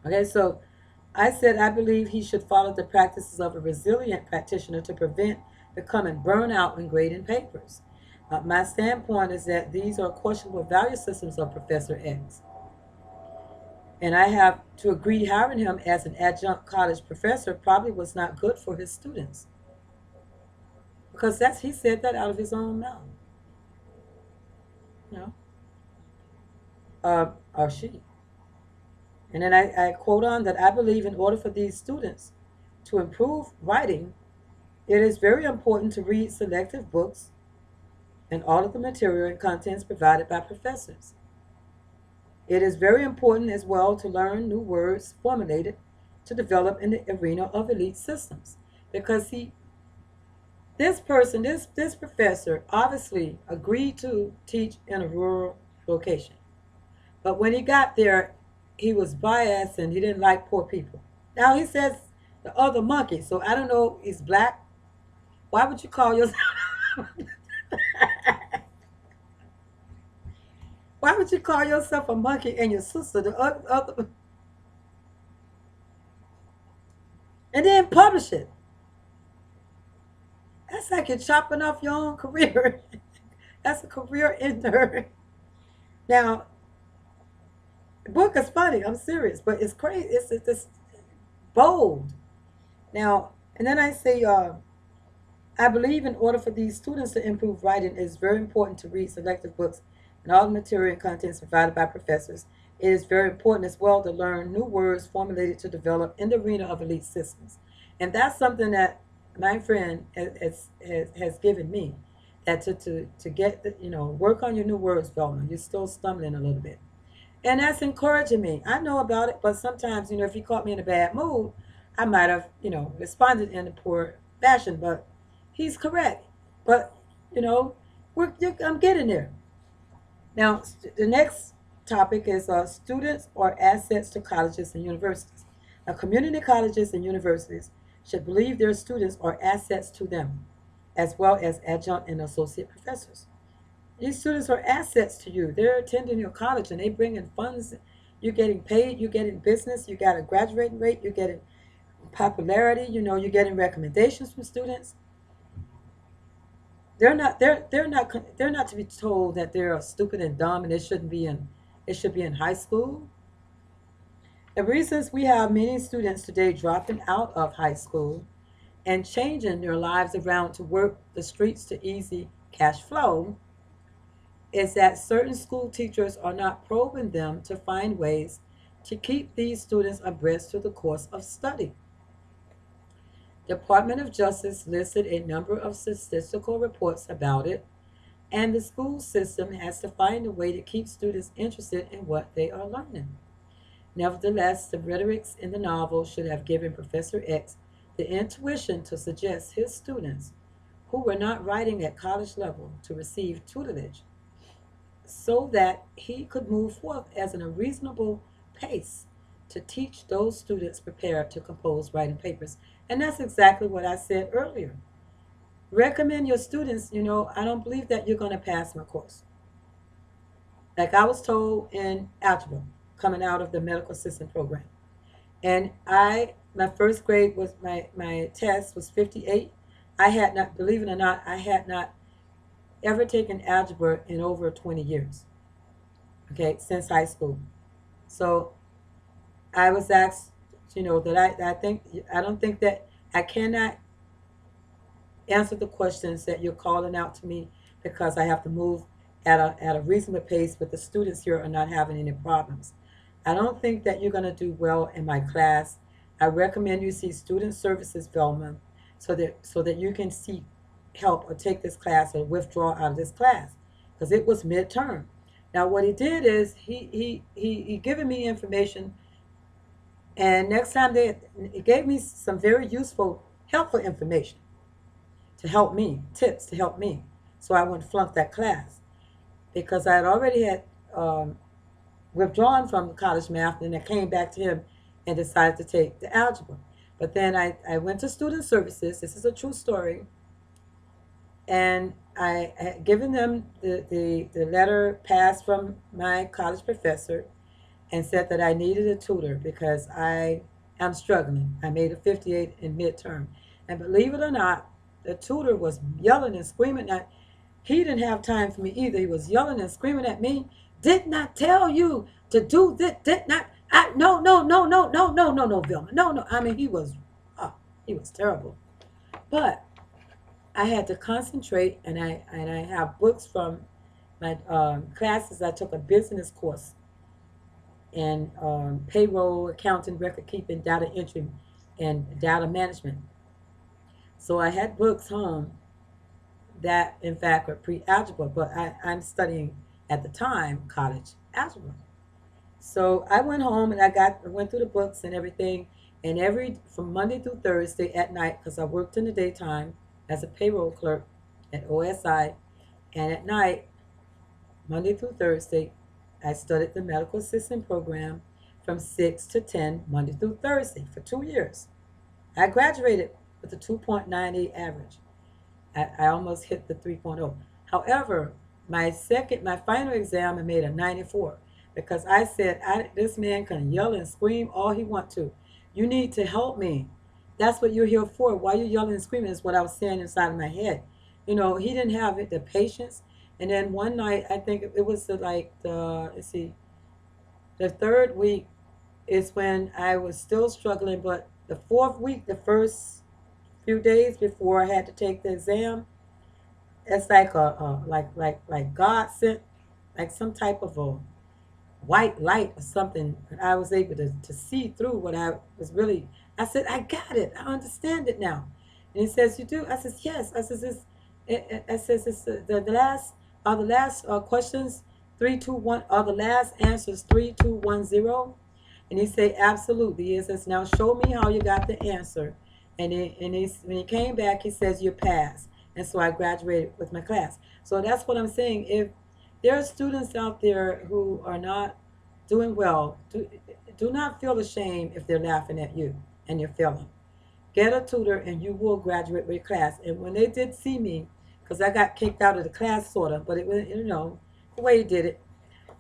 Okay, so I said I believe he should follow the practices of a resilient practitioner to prevent becoming burnout when grading papers. My standpoint is that these are questionable value systems of Professor X. And I have to agree hiring him as an adjunct college professor probably was not good for his students. Because he said that out of his own mouth. You know? Or she. And then I quote on that I believe in order for these students to improve writing, it is very important to read selective books and all of the material and contents provided by professors. It is very important as well to learn new words formulated to develop in the arena of elite systems. Because this person, this professor obviously agreed to teach in a rural location. But when he got there, he was biased and he didn't like poor people. Now he says the other monkey, so I don't know, he's black. Why would you call yourself why would you call yourself a monkey and your sister the other and then publish it? That's like you're chopping off your own career. That's a career ender. Now, the book is funny. I'm serious, but it's crazy. It's bold. Now, and then I say, I believe in order for these students to improve writing, it is very important to read selective books and all the material and contents provided by professors. It is very important as well to learn new words formulated to develop in the arena of elite systems. And that's something that my friend has given me, that to get, work on your new words, Velma. You're still stumbling a little bit. And that's encouraging me. I know about it, but sometimes, if he caught me in a bad mood, I might have, responded in a poor fashion, but he's correct. But, I'm getting there. Now, the next topic is students or assets to colleges and universities. Now, community colleges and universities should believe their students are assets to them, as well as adjunct and associate professors. These students are assets to you. They're attending your college and they bring in funds. You're getting paid. You're getting business. You got a graduating rate. You're getting popularity. You're getting recommendations from students. They're not to be told that they're stupid and dumb and it should be in high school. The reasons we have many students today dropping out of high school and changing their lives around to work the streets to easy cash flow is that certain school teachers are not probing them to find ways to keep these students abreast to the course of study. The Department of Justice listed a number of statistical reports about it, and the school system has to find a way to keep students interested in what they are learning. Nevertheless, the rhetorics in the novel should have given Professor X the intuition to suggest his students, who were not writing at college level, to receive tutelage so that he could move forth as in a reasonable pace to teach those students prepared to compose writing papers. And that's exactly what I said earlier. Recommend your students, I don't believe that you're going to pass my course. Like I was told in algebra, coming out of the medical assistant program. And my first grade was, my test was 58. I had not, believe it or not, I had not ever taken algebra in over 20 years, okay, since high school. So I was asked, that I don't think that I cannot answer the questions that you're calling out to me because I have to move at a reasonable pace, but the students here are not having any problems. I don't think that you're going to do well in my class. I recommend you see Student Services, Velma, so that you can seek help or take this class or withdraw out of this class, because it was midterm. Now what he did is he given me information And next time they it gave me some very useful, helpful information to help me, tips to help me, so I wouldn't flunk that class because I had already had withdrawn from college math, and I came back to him and decided to take the algebra. But then I went to student services. This is a true story. And I had given them the letter passed from my college professor and said that I needed a tutor because I am struggling. I made a 58 in midterm. And believe it or not, the tutor was yelling and screaming at. He didn't have time for me either. He was yelling and screaming at me. Did not tell you to do this. Did not. No, no, no, no, no, no, no, no, Velma. No, no. I mean, he was terrible. But I had to concentrate, and I have books from my classes. I took a business course in payroll, accounting, record keeping, data entry, and data management. So I had books home that, in fact, were pre-algebra, but I'm studying at the time college algebra. So I went home and I went through the books and everything, and every from Monday through Thursday at night, because I worked in the daytime as a payroll clerk at OSI, and at night, Monday through Thursday, I studied the medical assistant program from 6 to 10 Monday through Thursday for 2 years. I graduated with a 2.98 average. I almost hit the 3.0. However, my final exam, I made a 94 because I said, this man can yell and scream all he want to. You need to help me. That's what you're here for. Why you yelling and screaming is what I was saying inside of my head. He didn't have the patience. And then one night, I think it was let's see, the third week is when I was still struggling, but the fourth week, the first few days before I had to take the exam, it's like like God sent like some type of a white light or something, and I was able to see through what I was really. I said, I got it. I understand it now. And he says, you do? I says, yes. I says, it's the last questions 3, 2, 1 are the last answers 3, 2, 1, 0. And he said, absolutely. He says, now show me how you got the answer. When he came back, he says, you passed. And so I graduated with my class. So that's what I'm saying. If there are students out there who are not doing well, do not feel ashamed if they're laughing at you and you're failing. Get a tutor and you will graduate with your class. And when they did see me, because I got kicked out of the class sort of, but it was, the way he did it.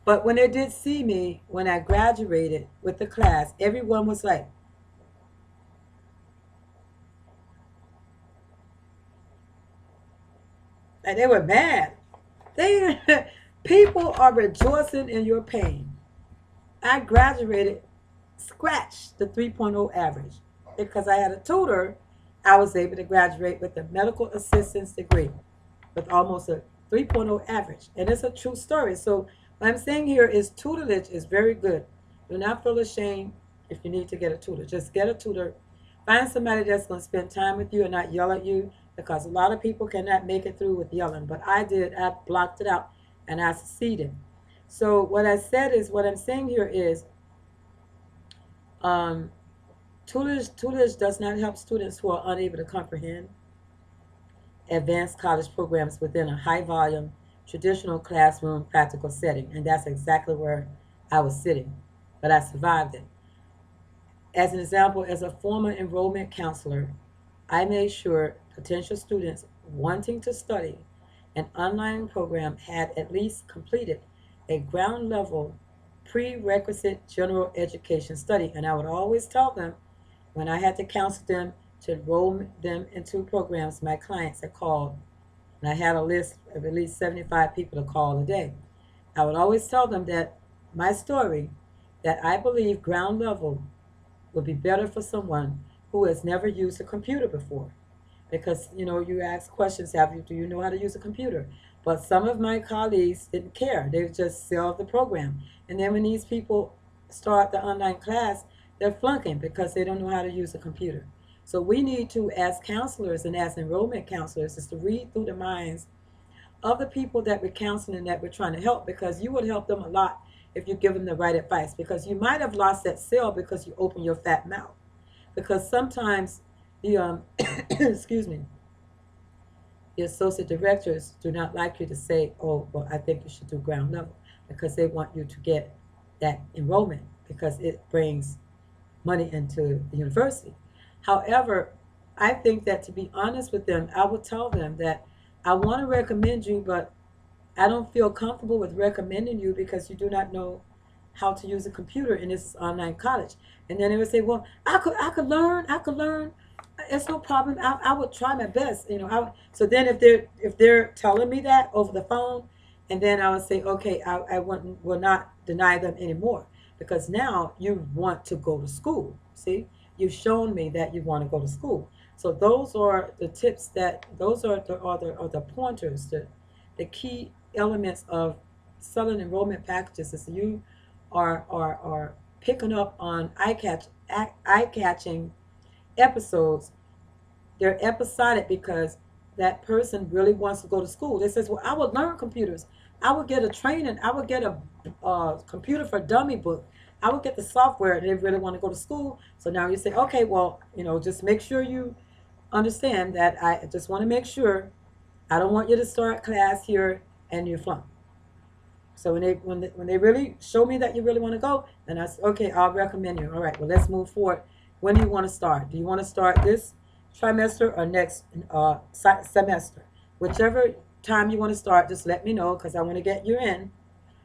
But when they did see me, when I graduated with the class, everyone was like, and they were mad. They people are rejoicing in your pain. I graduated, scratched the 3.0 average because I had a tutor. I was able to graduate with a medical assistance degree with almost a 3.0 average, and it's a true story. So what I'm saying here is tutelage is very good. Do not feel ashamed if you need to get a tutor. Just get a tutor. Find somebody that's going to spend time with you and not yell at you, because a lot of people cannot make it through with yelling. But I did. I blocked it out, and I succeeded. So what I'm saying here is um, tutelage does not help students who are unable to comprehend advanced college programs within a high volume, traditional classroom practical setting. And that's exactly where I was sitting. But I survived it. As an example, as a former enrollment counselor, I made sure potential students wanting to study an online program had at least completed a ground level prerequisite general education study. And I would always tell them when I had to counsel them to enroll them into programs, my clients had called, and I had a list of at least 75 people to call a day. I would always tell them that my story, that I believe ground level would be better for someone who has never used a computer before. Because, you ask questions, do you know how to use a computer? But some of my colleagues didn't care. They just sell the program. And then when these people start the online class, they're flunking because they don't know how to use a computer. So we need to, as counselors and as enrollment counselors, is to read through the minds of the people that we're counseling and that we're trying to help, because you would help them a lot if you give them the right advice, because you might have lost that sale because you open your fat mouth. Because sometimes the excuse me, the associate directors do not like you to say, oh, well, I think you should do ground level, because they want you to get that enrollment because it brings money into the university. However, I think that, to be honest with them, I would tell them that I want to recommend you, but I don't feel comfortable with recommending you because you do not know how to use a computer in this online college. And then they would say, well, I could learn. It's no problem. I would try my best. So then if they're telling me that over the phone, and then I would say, okay, I will not deny them anymore, because now you want to go to school. See, you've shown me that you want to go to school. So those are the tips, those are the pointers, the key elements of selling enrollment packages, is you are picking up on eye catching episodes. They're episodic because that person really wants to go to school. They says, well, I would learn computers. I would get a training. I would get a computer for dummy book. I would get the software, and they really want to go to school. So now you say, okay, well, just make sure you understand that I just want to make sure I don't want you to start class here and you flunk. So when they really show me that you really want to go, then I say, okay, I'll recommend you. All right, well, let's move forward. When do you want to start? Do you want to start this trimester or next semester? Whichever time you want to start, just let me know, because I want to get you in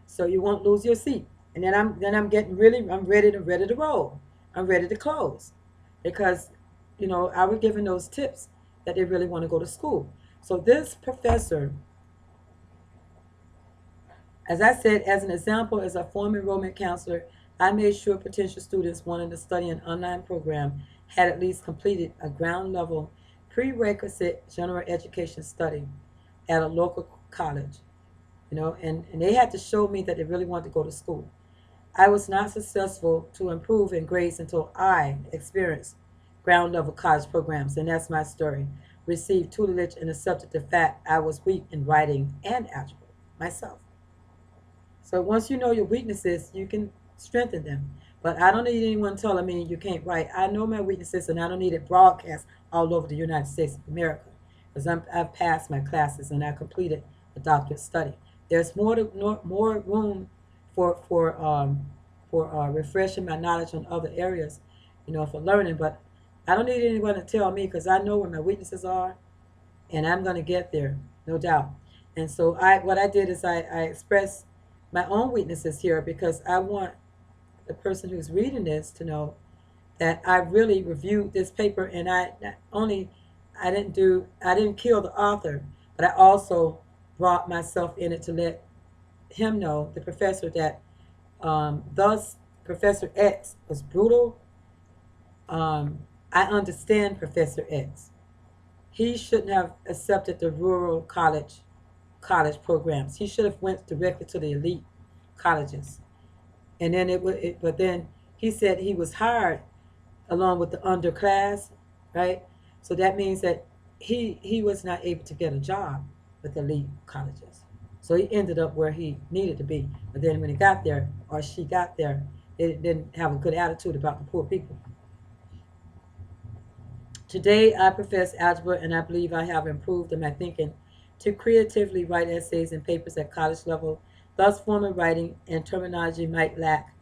so you won't lose your seat. And then I'm getting I'm ready to roll. I'm ready to close, because I was giving those tips that they really want to go to school. So this professor, as I said, as an example, as a former enrollment counselor, I made sure potential students wanting to study an online program had at least completed a ground level prerequisite general education study at a local college, and they had to show me that they really wanted to go to school. I was not successful to improve in grades until I experienced ground level college programs, and that's my story. Received tutelage and accepted the fact I was weak in writing and algebra myself. So once you know your weaknesses, you can strengthen them. But I don't need anyone telling me you can't write. I know my weaknesses, and I don't need it broadcast all over the United States of America, because I've passed my classes and I completed a doctorate study. There's more room for refreshing my knowledge on other areas, for learning. But I don't need anyone to tell me, because I know where my weaknesses are, and I'm going to get there, no doubt. And so what I did is I expressed my own weaknesses here, because I want the person who's reading this to know that I really reviewed this paper, and I didn't kill the author, but I also brought myself in it to let him know, the professor, that thus Professor X was brutal. I understand Professor X. He shouldn't have accepted the rural college programs. He should have went directly to the elite colleges. And then but then he said he was hired along with the underclass, right? So that means that he was not able to get a job with the elite colleges. So he ended up where he needed to be. But then when he got there, or she got there, they didn't have a good attitude about the poor people. Today, I profess algebra, and I believe I have improved in my thinking to creatively write essays and papers at college level. Thus, formal writing and terminology might lack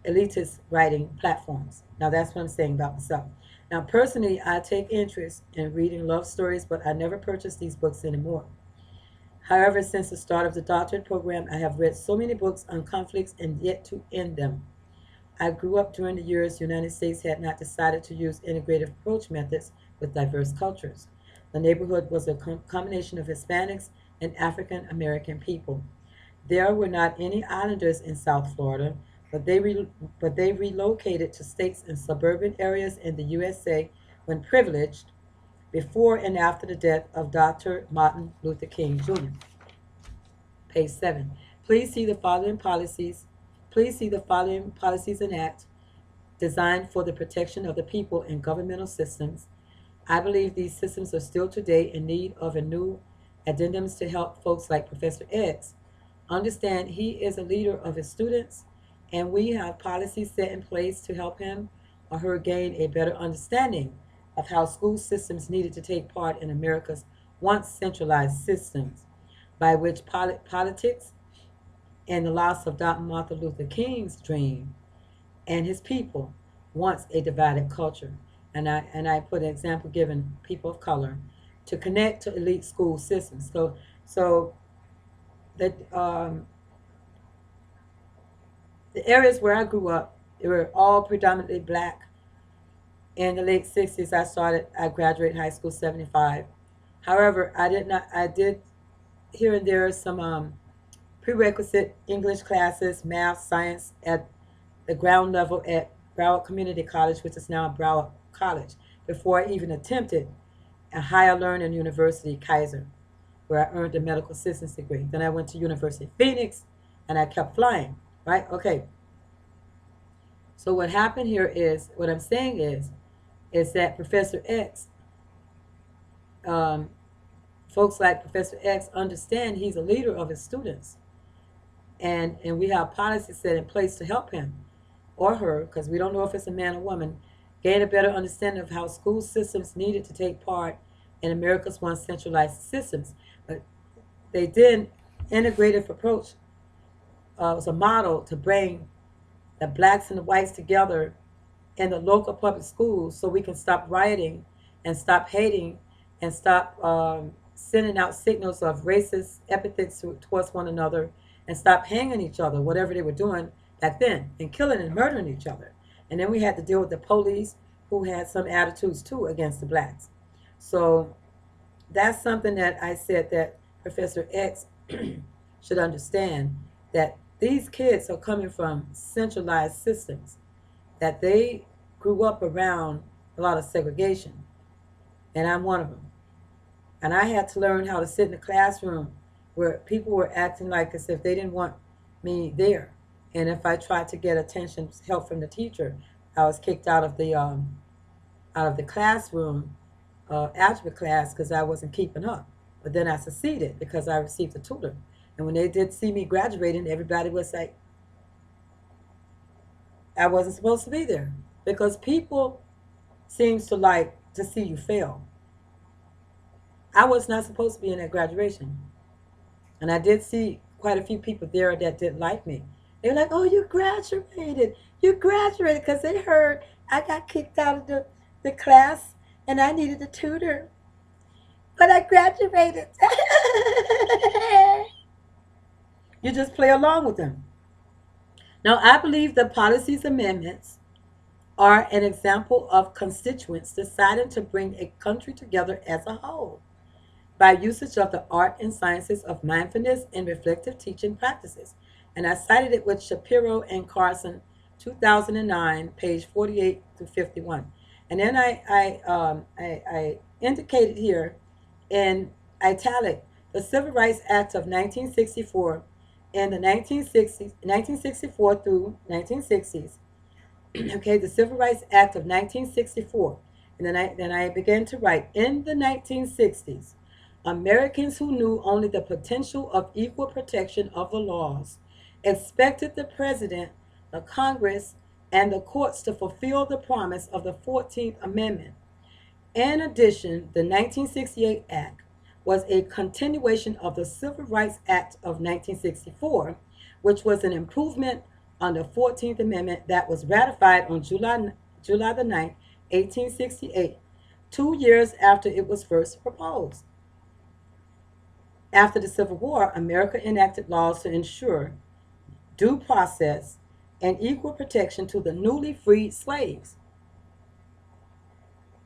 elitist writing platforms. Now, that's what I'm saying about myself. Now, personally, I take interest in reading love stories, but I never purchase these books anymore. However, since the start of the doctorate program, I have read so many books on conflicts and yet to end them. I grew up during the years the United States had not decided to use integrative approach methods with diverse cultures. The neighborhood was a combination of Hispanics and African American people. There were not any islanders in South Florida, but they relocated to states and suburban areas in the USA when privileged, before and after the death of Dr. Martin Luther King Jr. Page 7. Please see the following policies. Please see the following policies and acts designed for the protection of the people in governmental systems. I believe these systems are still today in need of a new addendums to help folks like Professor X Understand he is a leader of his students, and we have policies set in place to help him or her gain a better understanding of how school systems needed to take part in America's once centralized systems, by which politics and the loss of Dr. Martin Luther King's dream and his people once a divided culture. And I put an example given people of color to connect to elite school systems. So the the areas where I grew up, they were all predominantly black. In the late 60s, I graduated high school 75. However, I did here and there some prerequisite English classes, math, science at the ground level at Broward Community College, which is now Broward College, before I even attempted a higher learning university, Kaiser, where I earned a medical assistance degree. Then I went to University of Phoenix, and I kept flying, right? Okay. So what happened here is, what I'm saying is that Professor X, um, folks like Professor X understand he's a leader of his students, and we have policies set in place to help him or her, because we don't know if it's a man or woman, gain a better understanding of how school systems needed to take part in America's once centralized systems. But they did integrative approach was a model to bring the blacks and the whites together in the local public schools so we can stop rioting and stop hating and stop sending out signals of racist epithets towards one another and stop hanging each other, whatever they were doing back then, and killing and murdering each other. And then we had to deal with the police who had some attitudes too against the blacks. So that's something that I said that Professor X should understand, that these kids are coming from centralized systems, that they grew up around a lot of segregation, and I'm one of them. And I had to learn how to sit in the classroom where people were acting like as if they didn't want me there. And if I tried to get attention, help from the teacher, I was kicked out of the classroom, algebra class, because I wasn't keeping up. But then I succeeded because I received a tutor. And when they did see me graduating, everybody was like, I wasn't supposed to be there, because people seems to like to see you fail. I was not supposed to be in that graduation. And I did see quite a few people there that didn't like me. They were like, oh, you graduated. You graduated, because they heard I got kicked out of the class and I needed a tutor. But I graduated. You just play along with them. Now, I believe the policies amendments are an example of constituents deciding to bring a country together as a whole by usage of the art and sciences of mindfulness and reflective teaching practices. And I cited it with Shapiro and Carson, 2009, page 48 to 51. And then I indicated here in italic the Civil Rights Act of 1964 and the 1964 through 1960s. Okay, the Civil Rights Act of 1964. And then I began to write, in the 1960s, Americans who knew only the potential of equal protection of the laws expected the President, the Congress, and the courts to fulfill the promise of the 14th Amendment. In addition, the 1968 Act was a continuation of the Civil Rights Act of 1964, which was an improvement on the 14th Amendment that was ratified on July the 9th, 1868, 2 years after it was first proposed. After the Civil War, America enacted laws to ensure due process and equal protection to the newly freed slaves.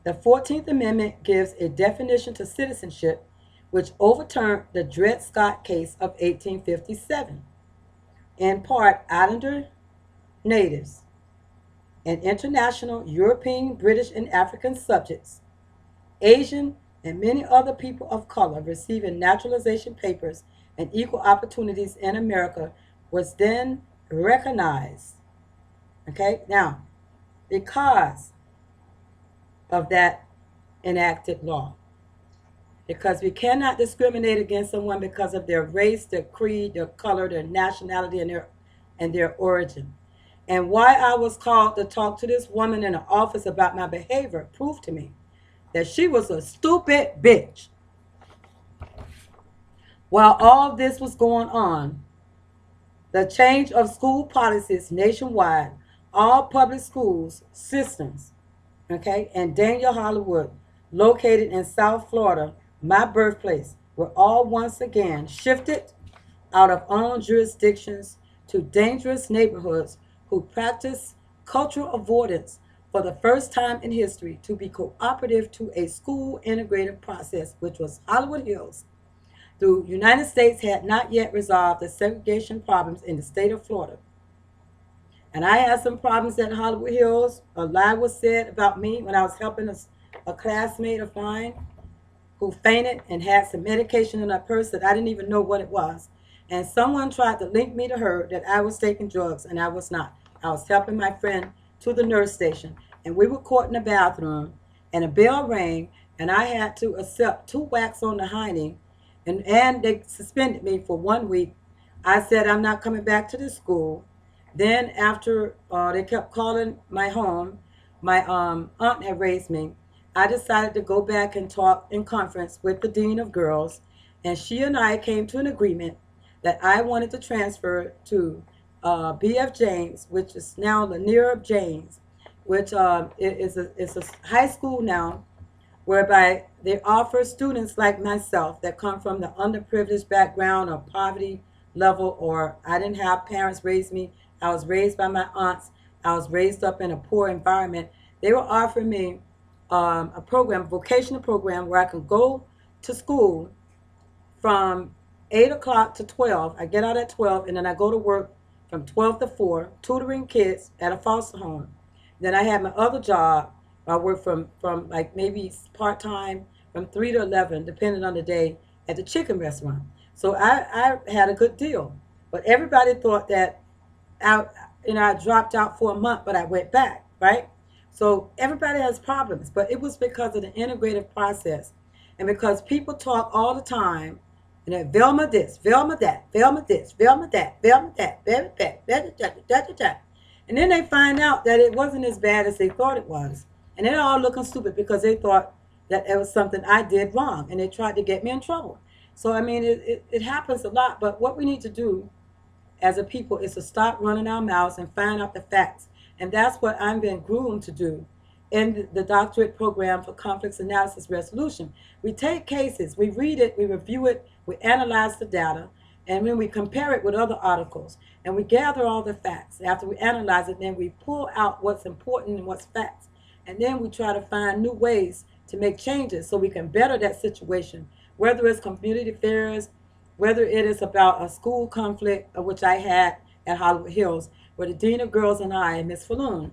The 14th Amendment gives a definition to citizenship, which overturned the Dred Scott case of 1857. In part, Islander natives and international European, British, and African subjects, Asian, and many other people of color receiving naturalization papers and equal opportunities in America was then recognized. Okay, now, because of that enacted law. because we cannot discriminate against someone because of their race, their creed, their color, their nationality, and their origin. And why I was called to talk to this woman in the office about my behavior proved to me that she was a stupid bitch. While all this was going on, the change of school policies nationwide, all public schools systems, okay, and Daniel Hollywood, located in South Florida, my birthplace, were all once again shifted out of own jurisdictions to dangerous neighborhoods who practice cultural avoidance for the first time in history to be cooperative to a school integrated process, which was Hollywood Hills. The United States had not yet resolved the segregation problems in the state of Florida. And I had some problems at Hollywood Hills. A lie was said about me when I was helping a classmate of mine who fainted and had some medication in her purse that I didn't even know what it was. And someone tried to link me to her that I was taking drugs, and I was not. I was helping my friend to the nurse station, and we were caught in the bathroom, and a bell rang, and I had to accept 2 whacks on the hiney, and they suspended me for 1 week. I said I'm not coming back to the school. Then after they kept calling my home, my aunt had raised me. I decided to go back and talk in conference with the dean of girls, and she and I came to an agreement that I wanted to transfer to B.F. James, which is now Lanier James, which is a high school now, whereby they offer students like myself that come from the underprivileged background or poverty level, or I didn't have parents raise me. I was raised by my aunts. I was raised up in a poor environment. They were offering me a program, a vocational program, where I can go to school from 8 o'clock to 12. I get out at 12, and then I go to work from 12 to 4, tutoring kids at a foster home. Then I had my other job. I work from like maybe part-time from 3 to 11, depending on the day, at the chicken restaurant. So I had a good deal. But everybody thought that I dropped out for a month, but I went back, right? So everybody has problems, but it was because of the integrative process, and because people talk all the time, and that Velma this, Velma that, Velma this, Velma that, Velma that, Velma that, and then they find out that it wasn't as bad as they thought it was, and they're all looking stupid because they thought that it was something I did wrong, and they tried to get me in trouble. So I mean, it happens a lot, but what we need to do as a people is to stop running our mouths and find out the facts. And that's what I'm being groomed to do in the doctorate program for conflicts analysis resolution. We take cases, we read it, we review it, we analyze the data, and then we compare it with other articles, and we gather all the facts. After we analyze it, then we pull out what's important and what's facts, and then we try to find new ways to make changes so we can better that situation, whether it's community affairs, whether it is about a school conflict, which I had at Hollywood Hills, where the dean of girls and I, Miss Falloon,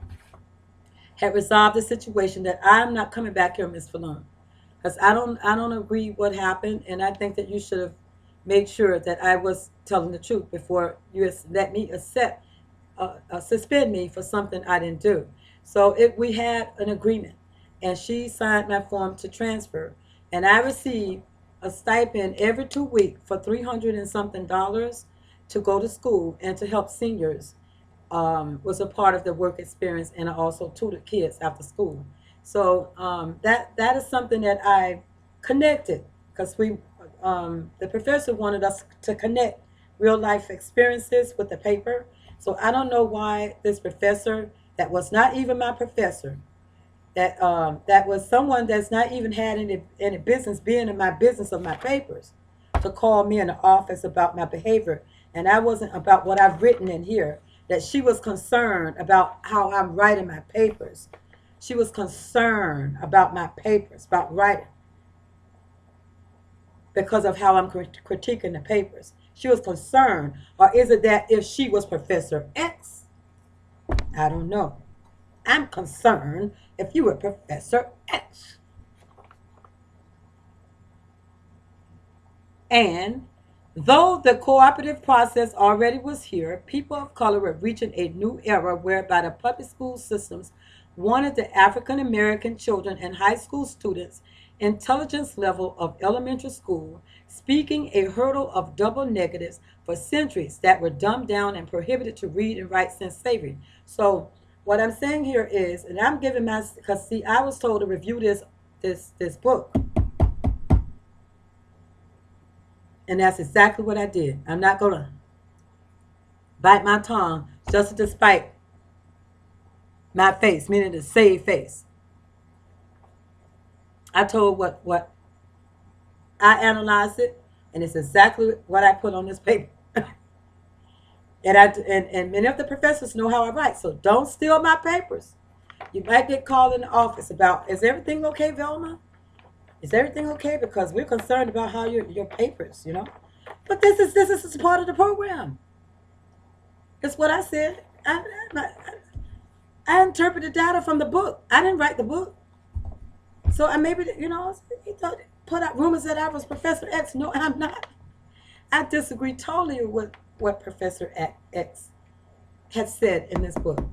had resolved the situation that I'm not coming back here, Miss Falloon, because I don't agree what happened, and I think that you should have made sure that I was telling the truth before you let me suspend me for something I didn't do. So we had an agreement, and she signed my form to transfer, and I received a stipend every 2 weeks for $300 and something to go to school and to help seniors. Was a part of the work experience, and I also tutored kids after school. So that is something that I connected, because the professor wanted us to connect real life experiences with the paper. So I don't know why this professor that was not even my professor, that was someone that's not even had any business being in my business of my papers, to call me in the office about my behavior, and I wasn't about what I've written in here. That she was concerned about how I'm writing my papers. She was concerned about my papers, about writing, because of how I'm critiquing the papers. She was concerned. Or is it that if she was Professor X? I don't know. I'm concerned if you were Professor X. And though the cooperative process already was here, people of color were reaching a new era whereby the public school systems wanted the African American children and high school students intelligence level of elementary school, speaking a hurdle of double negatives for centuries that were dumbed down and prohibited to read and write since slavery. So what I'm saying here is, and I'm giving my, because see, I was told to review this book, and that's exactly what I did. I'm not gonna bite my tongue just to spite my face, meaning the saved face. I told what I analyzed it, and it's exactly what I put on this paper. And many of the professors know how I write, so don't steal my papers. You might get called in the office about, is everything okay, Velma? Is everything okay? Because we're concerned about how your papers, you know. But this is part of the program. It's what I said. I interpreted data from the book. I didn't write the book. So I maybe, you know, he thought, put out rumors that I was Professor X. No, I'm not. I disagree totally with what Professor X had said in this book.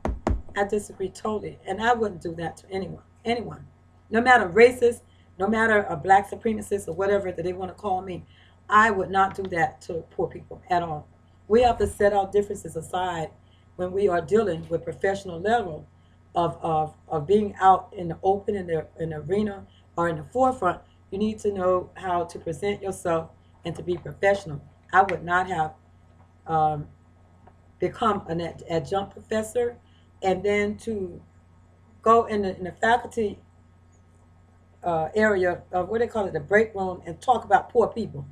I disagree totally. And I wouldn't do that to anyone. Anyone. No matter racist, no matter a black supremacist or whatever that they want to call me, I would not do that to poor people at all. We have to set our differences aside when we are dealing with professional level of being out in the open, in the arena, or in the forefront. You need to know how to present yourself and to be professional. I would not have um, become an adjunct professor and then to go in the faculty area of what they call it, the break room, and talk about poor people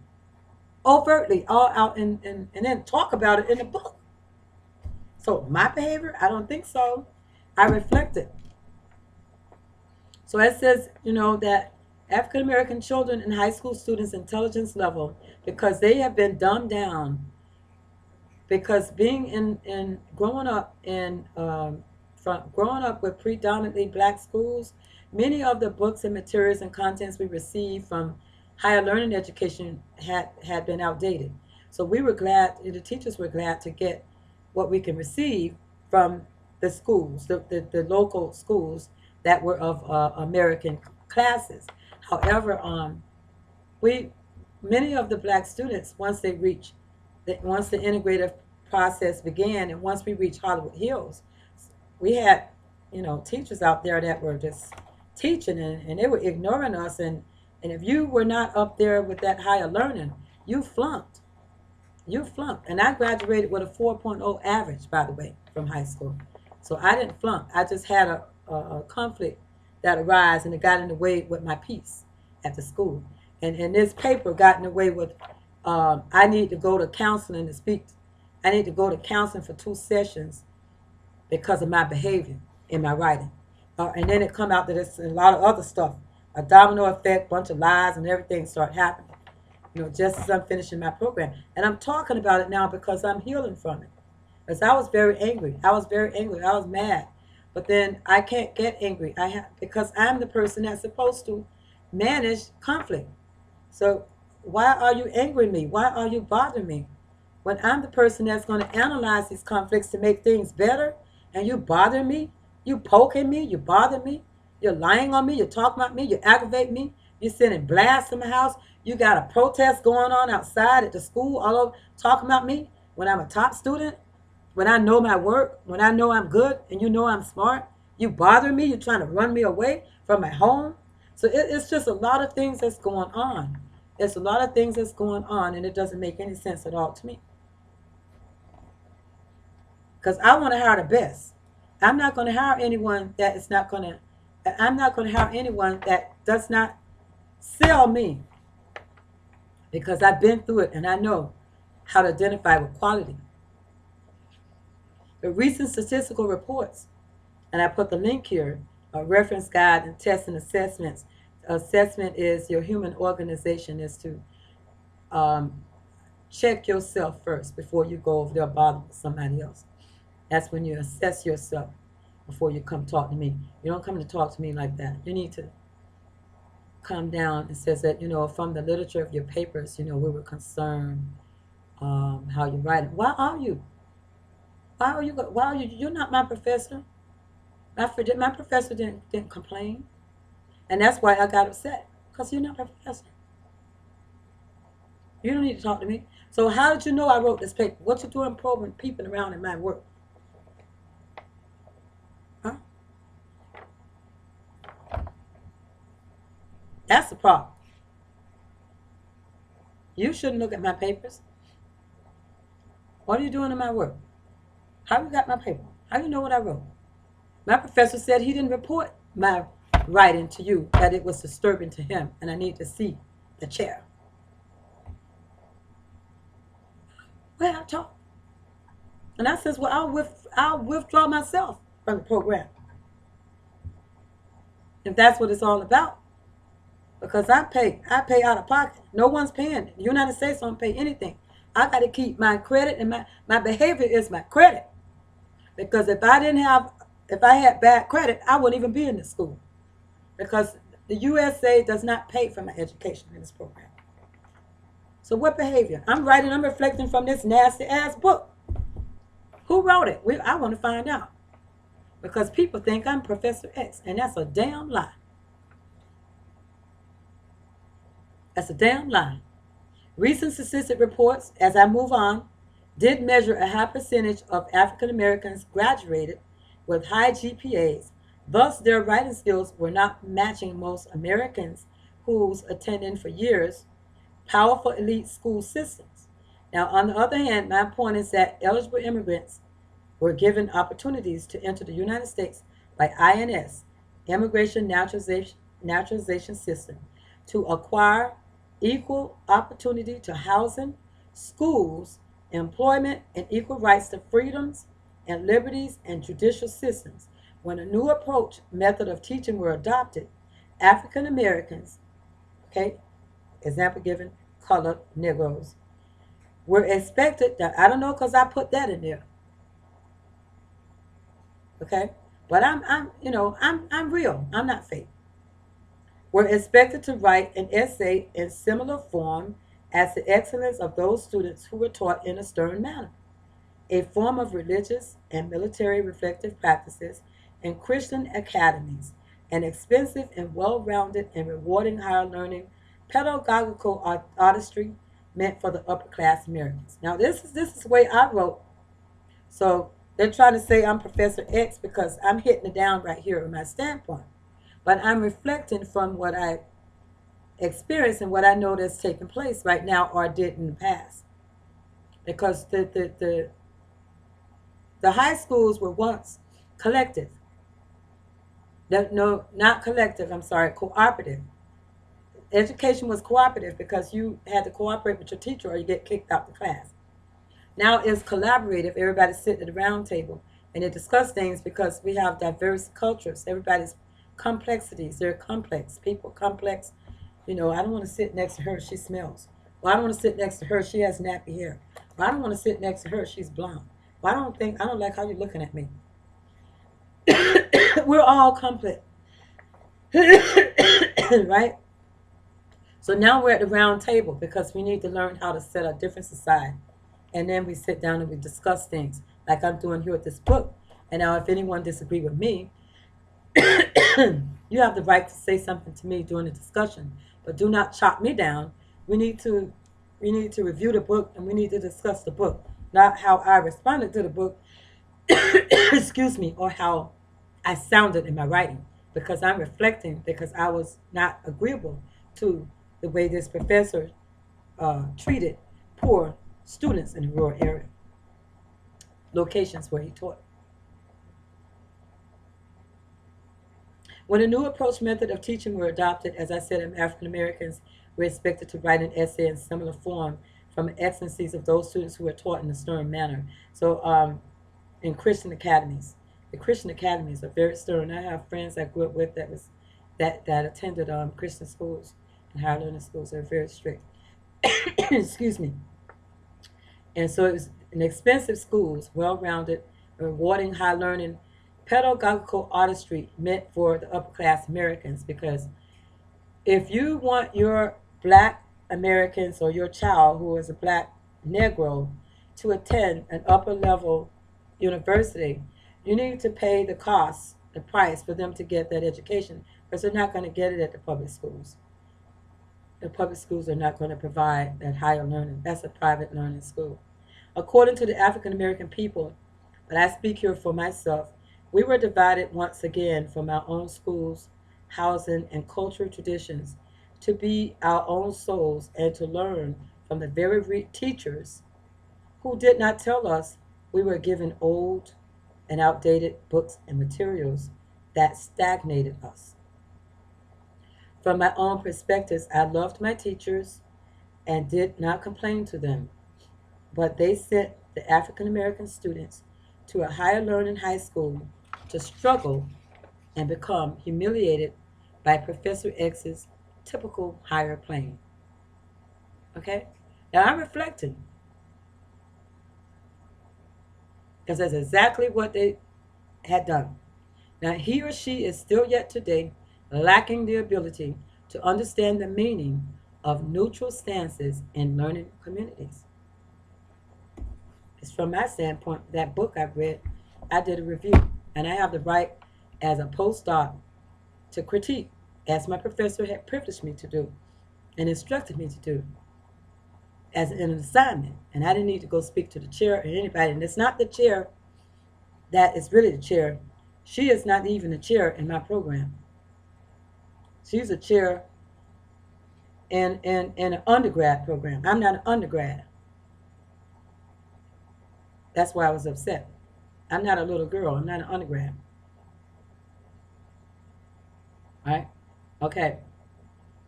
overtly, all out, and then talk about it in the book. So my behavior, I don't think so. I reflect it. So it says, you know, that African American children and high school students' intelligence level, because they have been dumbed down, because being in growing up in from growing up with predominantly black schools, many of the books and materials and contents we received from higher learning education had been outdated. So we were glad, the teachers were glad to get what we can receive from the schools, the local schools that were of American classes. However, we many of the black students, once the integrative process began, and once we reached Hollywood Hills, we had, you know, teachers out there that were just teaching, and they were ignoring us, and if you were not up there with that higher learning, you flunked. You flunked. And I graduated with a 4.0 average, by the way, from high school. So I didn't flunk. I just had a conflict that arose, and it got in the way with my peace at the school. And this paper got in the way with, I need to go to counseling to speak. I need to go to counseling for 2 sessions because of my behavior in my writing. And then it come out that there's a lot of other stuff, a domino effect, bunch of lies, and everything start happening. You know, just as I'm finishing my program. And I'm talking about it now because I'm healing from it. Because I was very angry. I was very angry. I was mad. But then I can't get angry. Because I'm the person that's supposed to manage conflict. So why are you angry at me? Why are you bothering me? When I'm the person that's going to analyze these conflicts to make things better, and you bother me, you poking me, you bother me, you're lying on me, you're talking about me, you aggravate me, you're sending blasts in my house, you got a protest going on outside at the school, all over talking about me when I'm a top student, when I know my work, when I know I'm good, and you know I'm smart. You bother me, you're trying to run me away from my home. So it's just a lot of things that's going on. There's a lot of things that's going on, and it doesn't make any sense at all to me. Because I want to hire the best. I'm not going to hire anyone that is not going to, I'm not going to hire anyone that does not sell me, because I've been through it and I know how to identify with quality. The recent statistical reports, and I put the link here, a reference guide and tests and assessments. Assessment is your human organization is to check yourself first before you go over there bother with somebody else. That's when you assess yourself before you come talk to me. You don't come to talk to me like that. You need to come down. It says that, you know, from the literature of your papers, you know, we were concerned how you write it. Why are you? Why are you? Why are you? You're not my professor. My professor didn't complain, and that's why I got upset, Because you're not a professor. You don't need to talk to me. So how did you know I wrote this paper? What you doing probing, peeping around in my work? Huh? That's the problem. You shouldn't look at my papers. What are you doing in my work? How you got my paper? How you know what I wrote? My professor said he didn't report my writing to you, that it was disturbing to him, and I need to see the chair. Well, I talk. And I says, well, I'll withdraw myself from the program. If that's what it's all about. Because I pay out of pocket. No one's paying. The United States don't pay anything. I got to keep my credit, and my behavior is my credit. Because if I had bad credit, I wouldn't even be in this school. Because the USA does not pay for my education in this program. So what behavior? I'm reflecting from this nasty ass book. Who wrote it? I want to find out. Because people think I'm Professor X, and that's a damn lie. That's a damn lie. Recent statistic reports, as I move on, did measure a high percentage of African Americans graduated with high GPAs. Thus, their writing skills were not matching most Americans who's attending for years powerful elite school systems. Now, on the other hand, my point is that eligible immigrants were given opportunities to enter the United States by INS, Immigration Naturalization System, to acquire equal opportunity to housing, schools, employment, and equal rights to freedoms and liberties and judicial systems. When a new approach method of teaching were adopted, African Americans, okay, example given, colored Negroes, were expected that, I don't know because I put that in there, okay, but I'm real, I'm not fake, were expected to write an essay in similar form as the excellence of those students who were taught in a stern manner, a form of religious and military reflective practices in Christian academies, an expensive and well-rounded and rewarding higher learning pedagogical artistry meant for the upper class Americans. Now this is the way I wrote. So they're trying to say I'm Professor X because I'm hitting it down right here in my standpoint. But I'm reflecting from what I experienced and what I know that's taking place right now or did in the past. Because the high schools were once collective. No, not collective, I'm sorry, cooperative. Education was cooperative because you had to cooperate with your teacher or you get kicked out the class. Now it's collaborative. Everybody's sitting at the round table and they discuss things because we have diverse cultures. Everybody's complexities. They're complex. People complex. You know, I don't want to sit next to her. She smells. Well, I don't want to sit next to her. She has nappy hair. Well, I don't want to sit next to her. She's blonde. Well, I don't like how you're looking at me. We're all complex. Right? So now we're at the round table because we need to learn how to set a difference aside. And then we sit down and we discuss things like I'm doing here with this book. And now if anyone disagrees with me, you have the right to say something to me during the discussion. But do not chop me down. We need to review the book and we need to discuss the book. Not how I responded to the book, excuse me, or how I sounded in my writing. Because I'm reflecting because I was not agreeable to the way this professor treated poor students in the rural area, locations where he taught. When a new approach method of teaching were adopted, as I said, African Americans were expected to write an essay in similar form from the excellencies of those students who were taught in a stern manner. So in Christian academies, the Christian academies are very stern. I have friends I grew up with that attended Christian schools and higher learning schools. They're very strict. Excuse me. And so it was an expensive schools, well-rounded, rewarding high learning, pedagogical artistry meant for the upper class Americans. Because if you want your black Americans or your child who is a black Negro to attend an upper level university, you need to pay the cost, the price for them to get that education because they're not going to get it at the public schools. the public schools are not going to provide that higher learning. That's a private learning school. According to the African American people, but I speak here for myself, we were divided once again from our own schools, housing, and cultural traditions to be our own souls and to learn from the very teachers who did not tell us we were given old and outdated books and materials that stagnated us. From my own perspectives, I loved my teachers and did not complain to them, but they sent the African American students to a higher learning high school to struggle and become humiliated by Professor X's typical higher plane. Okay? Now I'm reflecting because that's exactly what they had done. Now he or she is still yet today lacking the ability to understand the meaning of neutral stances in learning communities. It's from my standpoint, that book I've read, I did a review, and I have the right as a postdoc to critique, as my professor had privileged me to do and instructed me to do as an assignment. And I didn't need to go speak to the chair or anybody. And it's not the chair that is really the chair. She is not even the chair in my program. She's a chair in an undergrad program. I'm not an undergrad. That's why I was upset. I'm not a little girl. I'm not an undergrad. All right? Okay.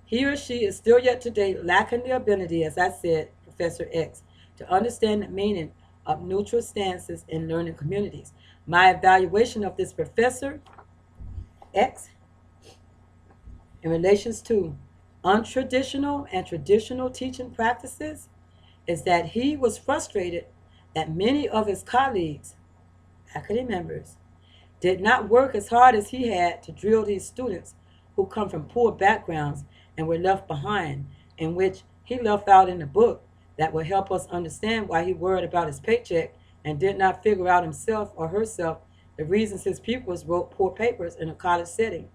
He or she is still yet today lacking the ability, as I said, Professor X, to understand the meaning of neutral stances in learning communities. My evaluation of this Professor X in relations to untraditional and traditional teaching practices is that he was frustrated that many of his colleagues, faculty members, did not work as hard as he had to drill these students who come from poor backgrounds and were left behind, in which he left out in the book that will help us understand why he worried about his paycheck and did not figure out himself or herself the reasons his pupils wrote poor papers in a college setting.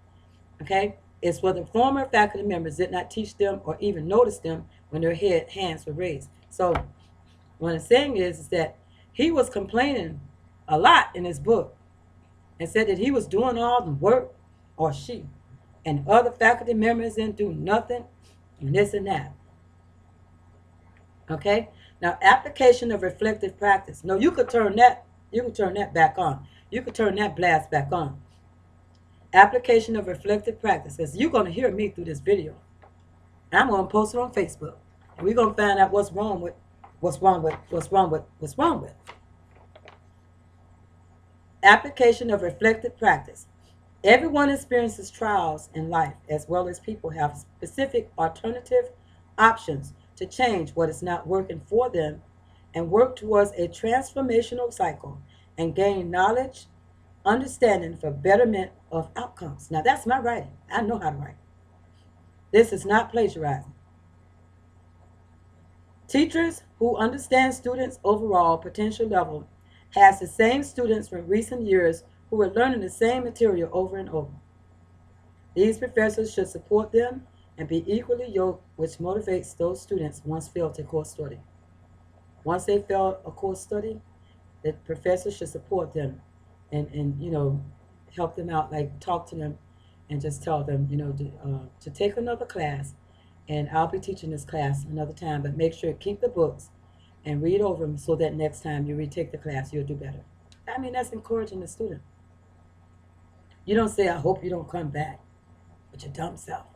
Okay? It's what the former faculty members did not teach them or even notice them when their hands were raised. So what I'm saying is that he was complaining a lot in his book and said that he was doing all the work, or she, and other faculty members didn't do nothing, and this and that. Okay? Now, application of reflective practice. No, you could turn that back on. You could turn that blast back on. Application of reflective practice, because you're going to hear me through this video. I'm going to post it on Facebook. And we're going to find out what's wrong with. Application of reflective practice. Everyone experiences trials in life, as well as people have specific alternative options to change what is not working for them and work towards a transformational cycle and gain knowledge, understanding for betterment of outcomes. Now that's my writing. I know how to write. This is not plagiarizing. Teachers who understand students' overall potential level has the same students from recent years who are learning the same material over and over. These professors should support them and be equally yoked, which motivates those students once failed a course study. Once they fail a course study, the professor should support them and help them out, like talk to them and just tell them, to take another class, and I'll be teaching this class another time, but make sure keep the books and read over them so that next time you retake the class, you'll do better. I mean, that's encouraging the student. You don't say, I hope you don't come back with your dumb self.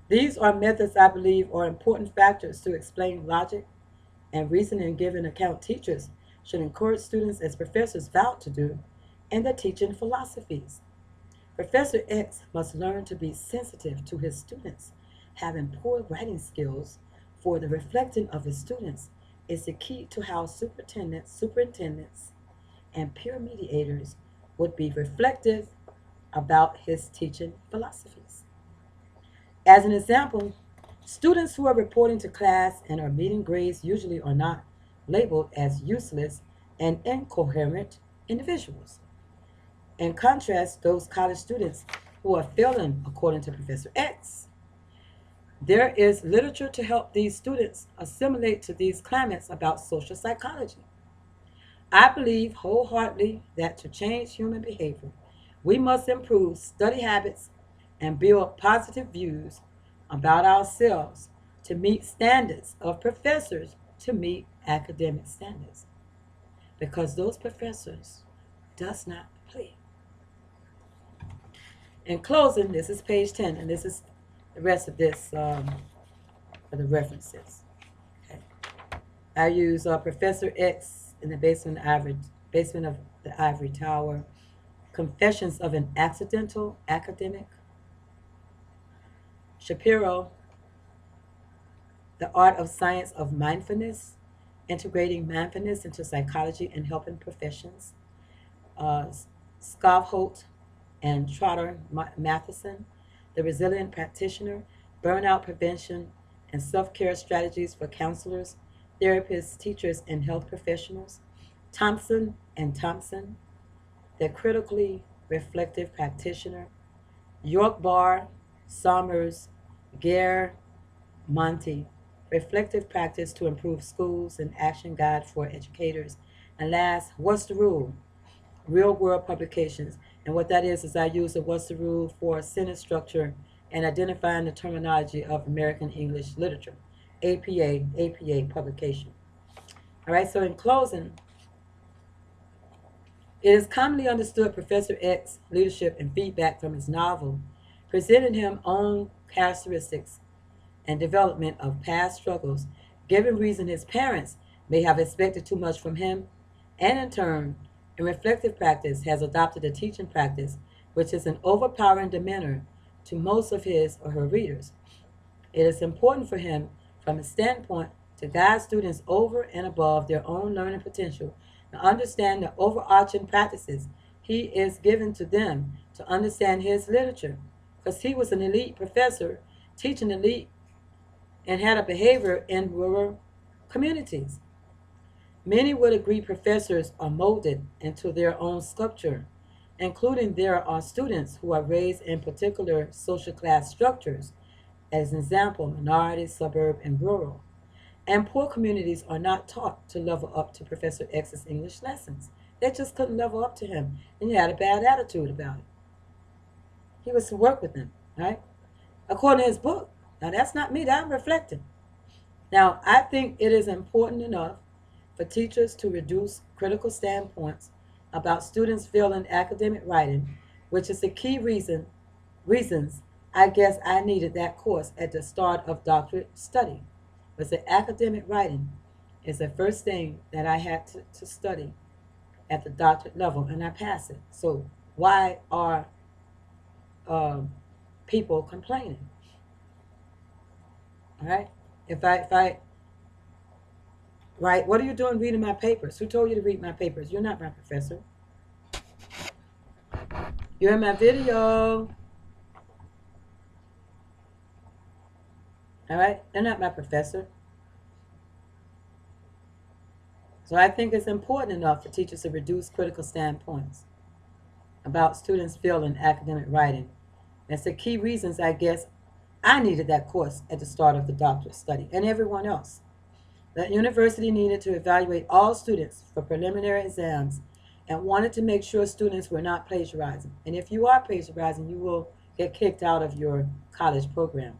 These are methods I believe are important factors to explain logic and reasoning and giving account. Teachers should encourage students, as professors vowed to do, in their teaching philosophies. Professor X must learn to be sensitive to his students. Having poor writing skills for the reflecting of his students is the key to how superintendents, and peer mediators would be reflective about his teaching philosophies. As an example, students who are reporting to class and are meeting grades usually are not labeled as useless and incoherent individuals. In contrast, those college students who are failing according to Professor X There is literature to help these students assimilate to these climates about social psychology. I believe wholeheartedly that to change human behavior, we must improve study habits and build positive views about ourselves to meet standards of professors to meet academic standards. Because those professors does not play. In closing, this is page 10, and this is the rest of this for the references. Okay. I use Professor X in the basement of the Ivory Tower, Confessions of an Accidental Academic, Shapiro, The Art of Science of Mindfulness, Integrating Mindfulness into Psychology and Helping Professions, uh, Scovholt and Trotter Matheson, The Resilient Practitioner, Burnout Prevention and Self-Care Strategies for Counselors, Therapists, Teachers, and Health Professionals, Thompson and Thompson, The Critically Reflective Practitioner, York Barr, Somers, Gare, Monty, Reflective Practice to Improve Schools and Action Guide for Educators, and last, What's the Rule? Real World Publications. And what that is I use the What's the Rule for sentence structure and identifying the terminology of American English literature. APA publication. All right, so in closing, it is commonly understood Professor X's leadership and feedback from his novel presented him own characteristics and development of past struggles, given reason his parents may have expected too much from him, and in turn, in reflective practice has adopted a teaching practice which is an overpowering demeanor to most of his or her readers. It is important for him, from his standpoint, to guide students over and above their own learning potential and understand the overarching practices he is given to them to understand his literature, because he was an elite professor teaching elite and had a behavior in rural communities. Many would agree professors are molded into their own sculpture, including there are students who are raised in particular social class structures, as an example, minority, suburb, and rural. And poor communities are not taught to level up to Professor X's English lessons. They just couldn't level up to him, and he had a bad attitude about it. He was to work with them, right? According to his book. Now, that's not me, that I'm reflecting. Now, I think it is important enough for teachers to reduce critical standpoints about students failing academic writing, which is the key reasons I guess I needed that course at the start of doctorate study. Was that academic writing is the first thing that I had to study at the doctorate level, and I passed it. So why are um, people complaining? All right, if I right, what are you doing reading my papers? Who told you to read my papers? You're not my professor. You're in my video. All right, they're not my professor. So I think it's important enough for teachers to reduce critical standpoints about students failing academic writing. That's the key reasons I guess I needed that course at the start of the doctorate study, and everyone else. The university needed to evaluate all students for preliminary exams and wanted to make sure students were not plagiarizing. And if you are plagiarizing, you will get kicked out of your college program,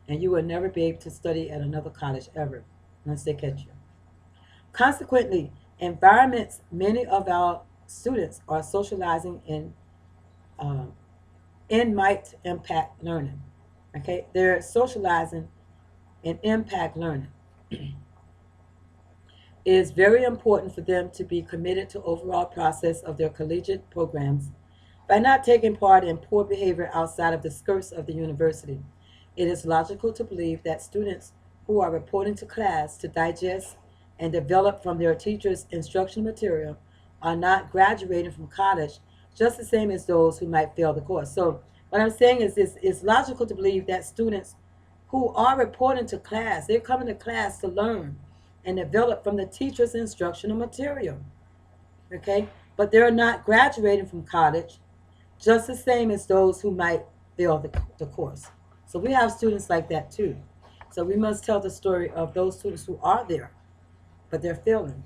and you will never be able to study at another college ever once they catch you. Consequently, environments many of our students are socializing in might impact learning. Okay, they're socializing in impact learning. It is very important for them to be committed to overall process of their collegiate programs by not taking part in poor behavior outside of the skirts of the university. It is logical to believe that students who are reporting to class to digest and develop from their teachers' instructional material are not graduating from college just the same as those who might fail the course. So what I'm saying is it's logical to believe that students who are reporting to class, they're coming to class to learn and develop from the teacher's instructional material. Okay? But they're not graduating from college just the same as those who might fail the course. So we have students like that too. So we must tell the story of those students who are there, but they're failing.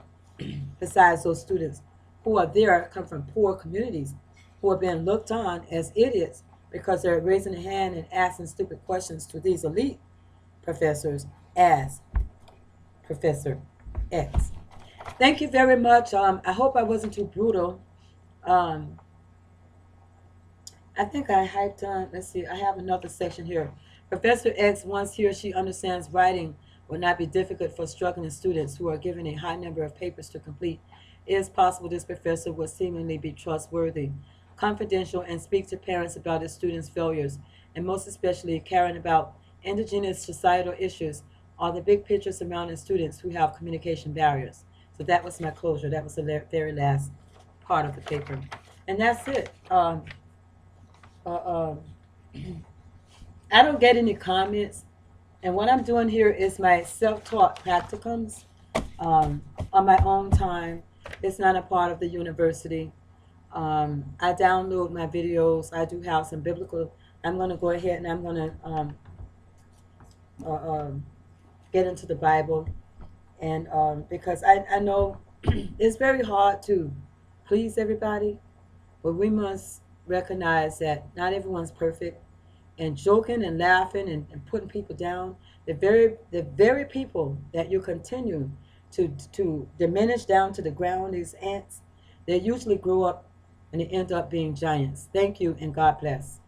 Besides those students who are there, come from poor communities, who are being looked on as idiots because they're raising a hand and asking stupid questions to these elite professors as Professor X. Thank you very much. I hope I wasn't too brutal. Um, I think I hyped on, let's see, I have another section here. Professor X, once he or she understands writing will not be difficult for struggling students who are given a high number of papers to complete. It is possible this professor will seemingly be trustworthy, confidential, and speak to parents about his students' failures, and most especially caring about indigenous societal issues or the big picture surrounding students who have communication barriers. So that was my closure. That was the very last part of the paper. And that's it. Uh, I don't get any comments, and what I'm doing here is my self-taught practicums on my own time. It's not a part of the university. I download my videos. I do have some biblical. I'm going to go ahead and I'm going to uh, um, get into the Bible, and because I know it's very hard to please everybody, but we must recognize that not everyone's perfect, and joking and laughing and putting people down, the very people that you continue to diminish down to the ground, these ants, they usually grow up and they end up being giants. Thank you and God bless.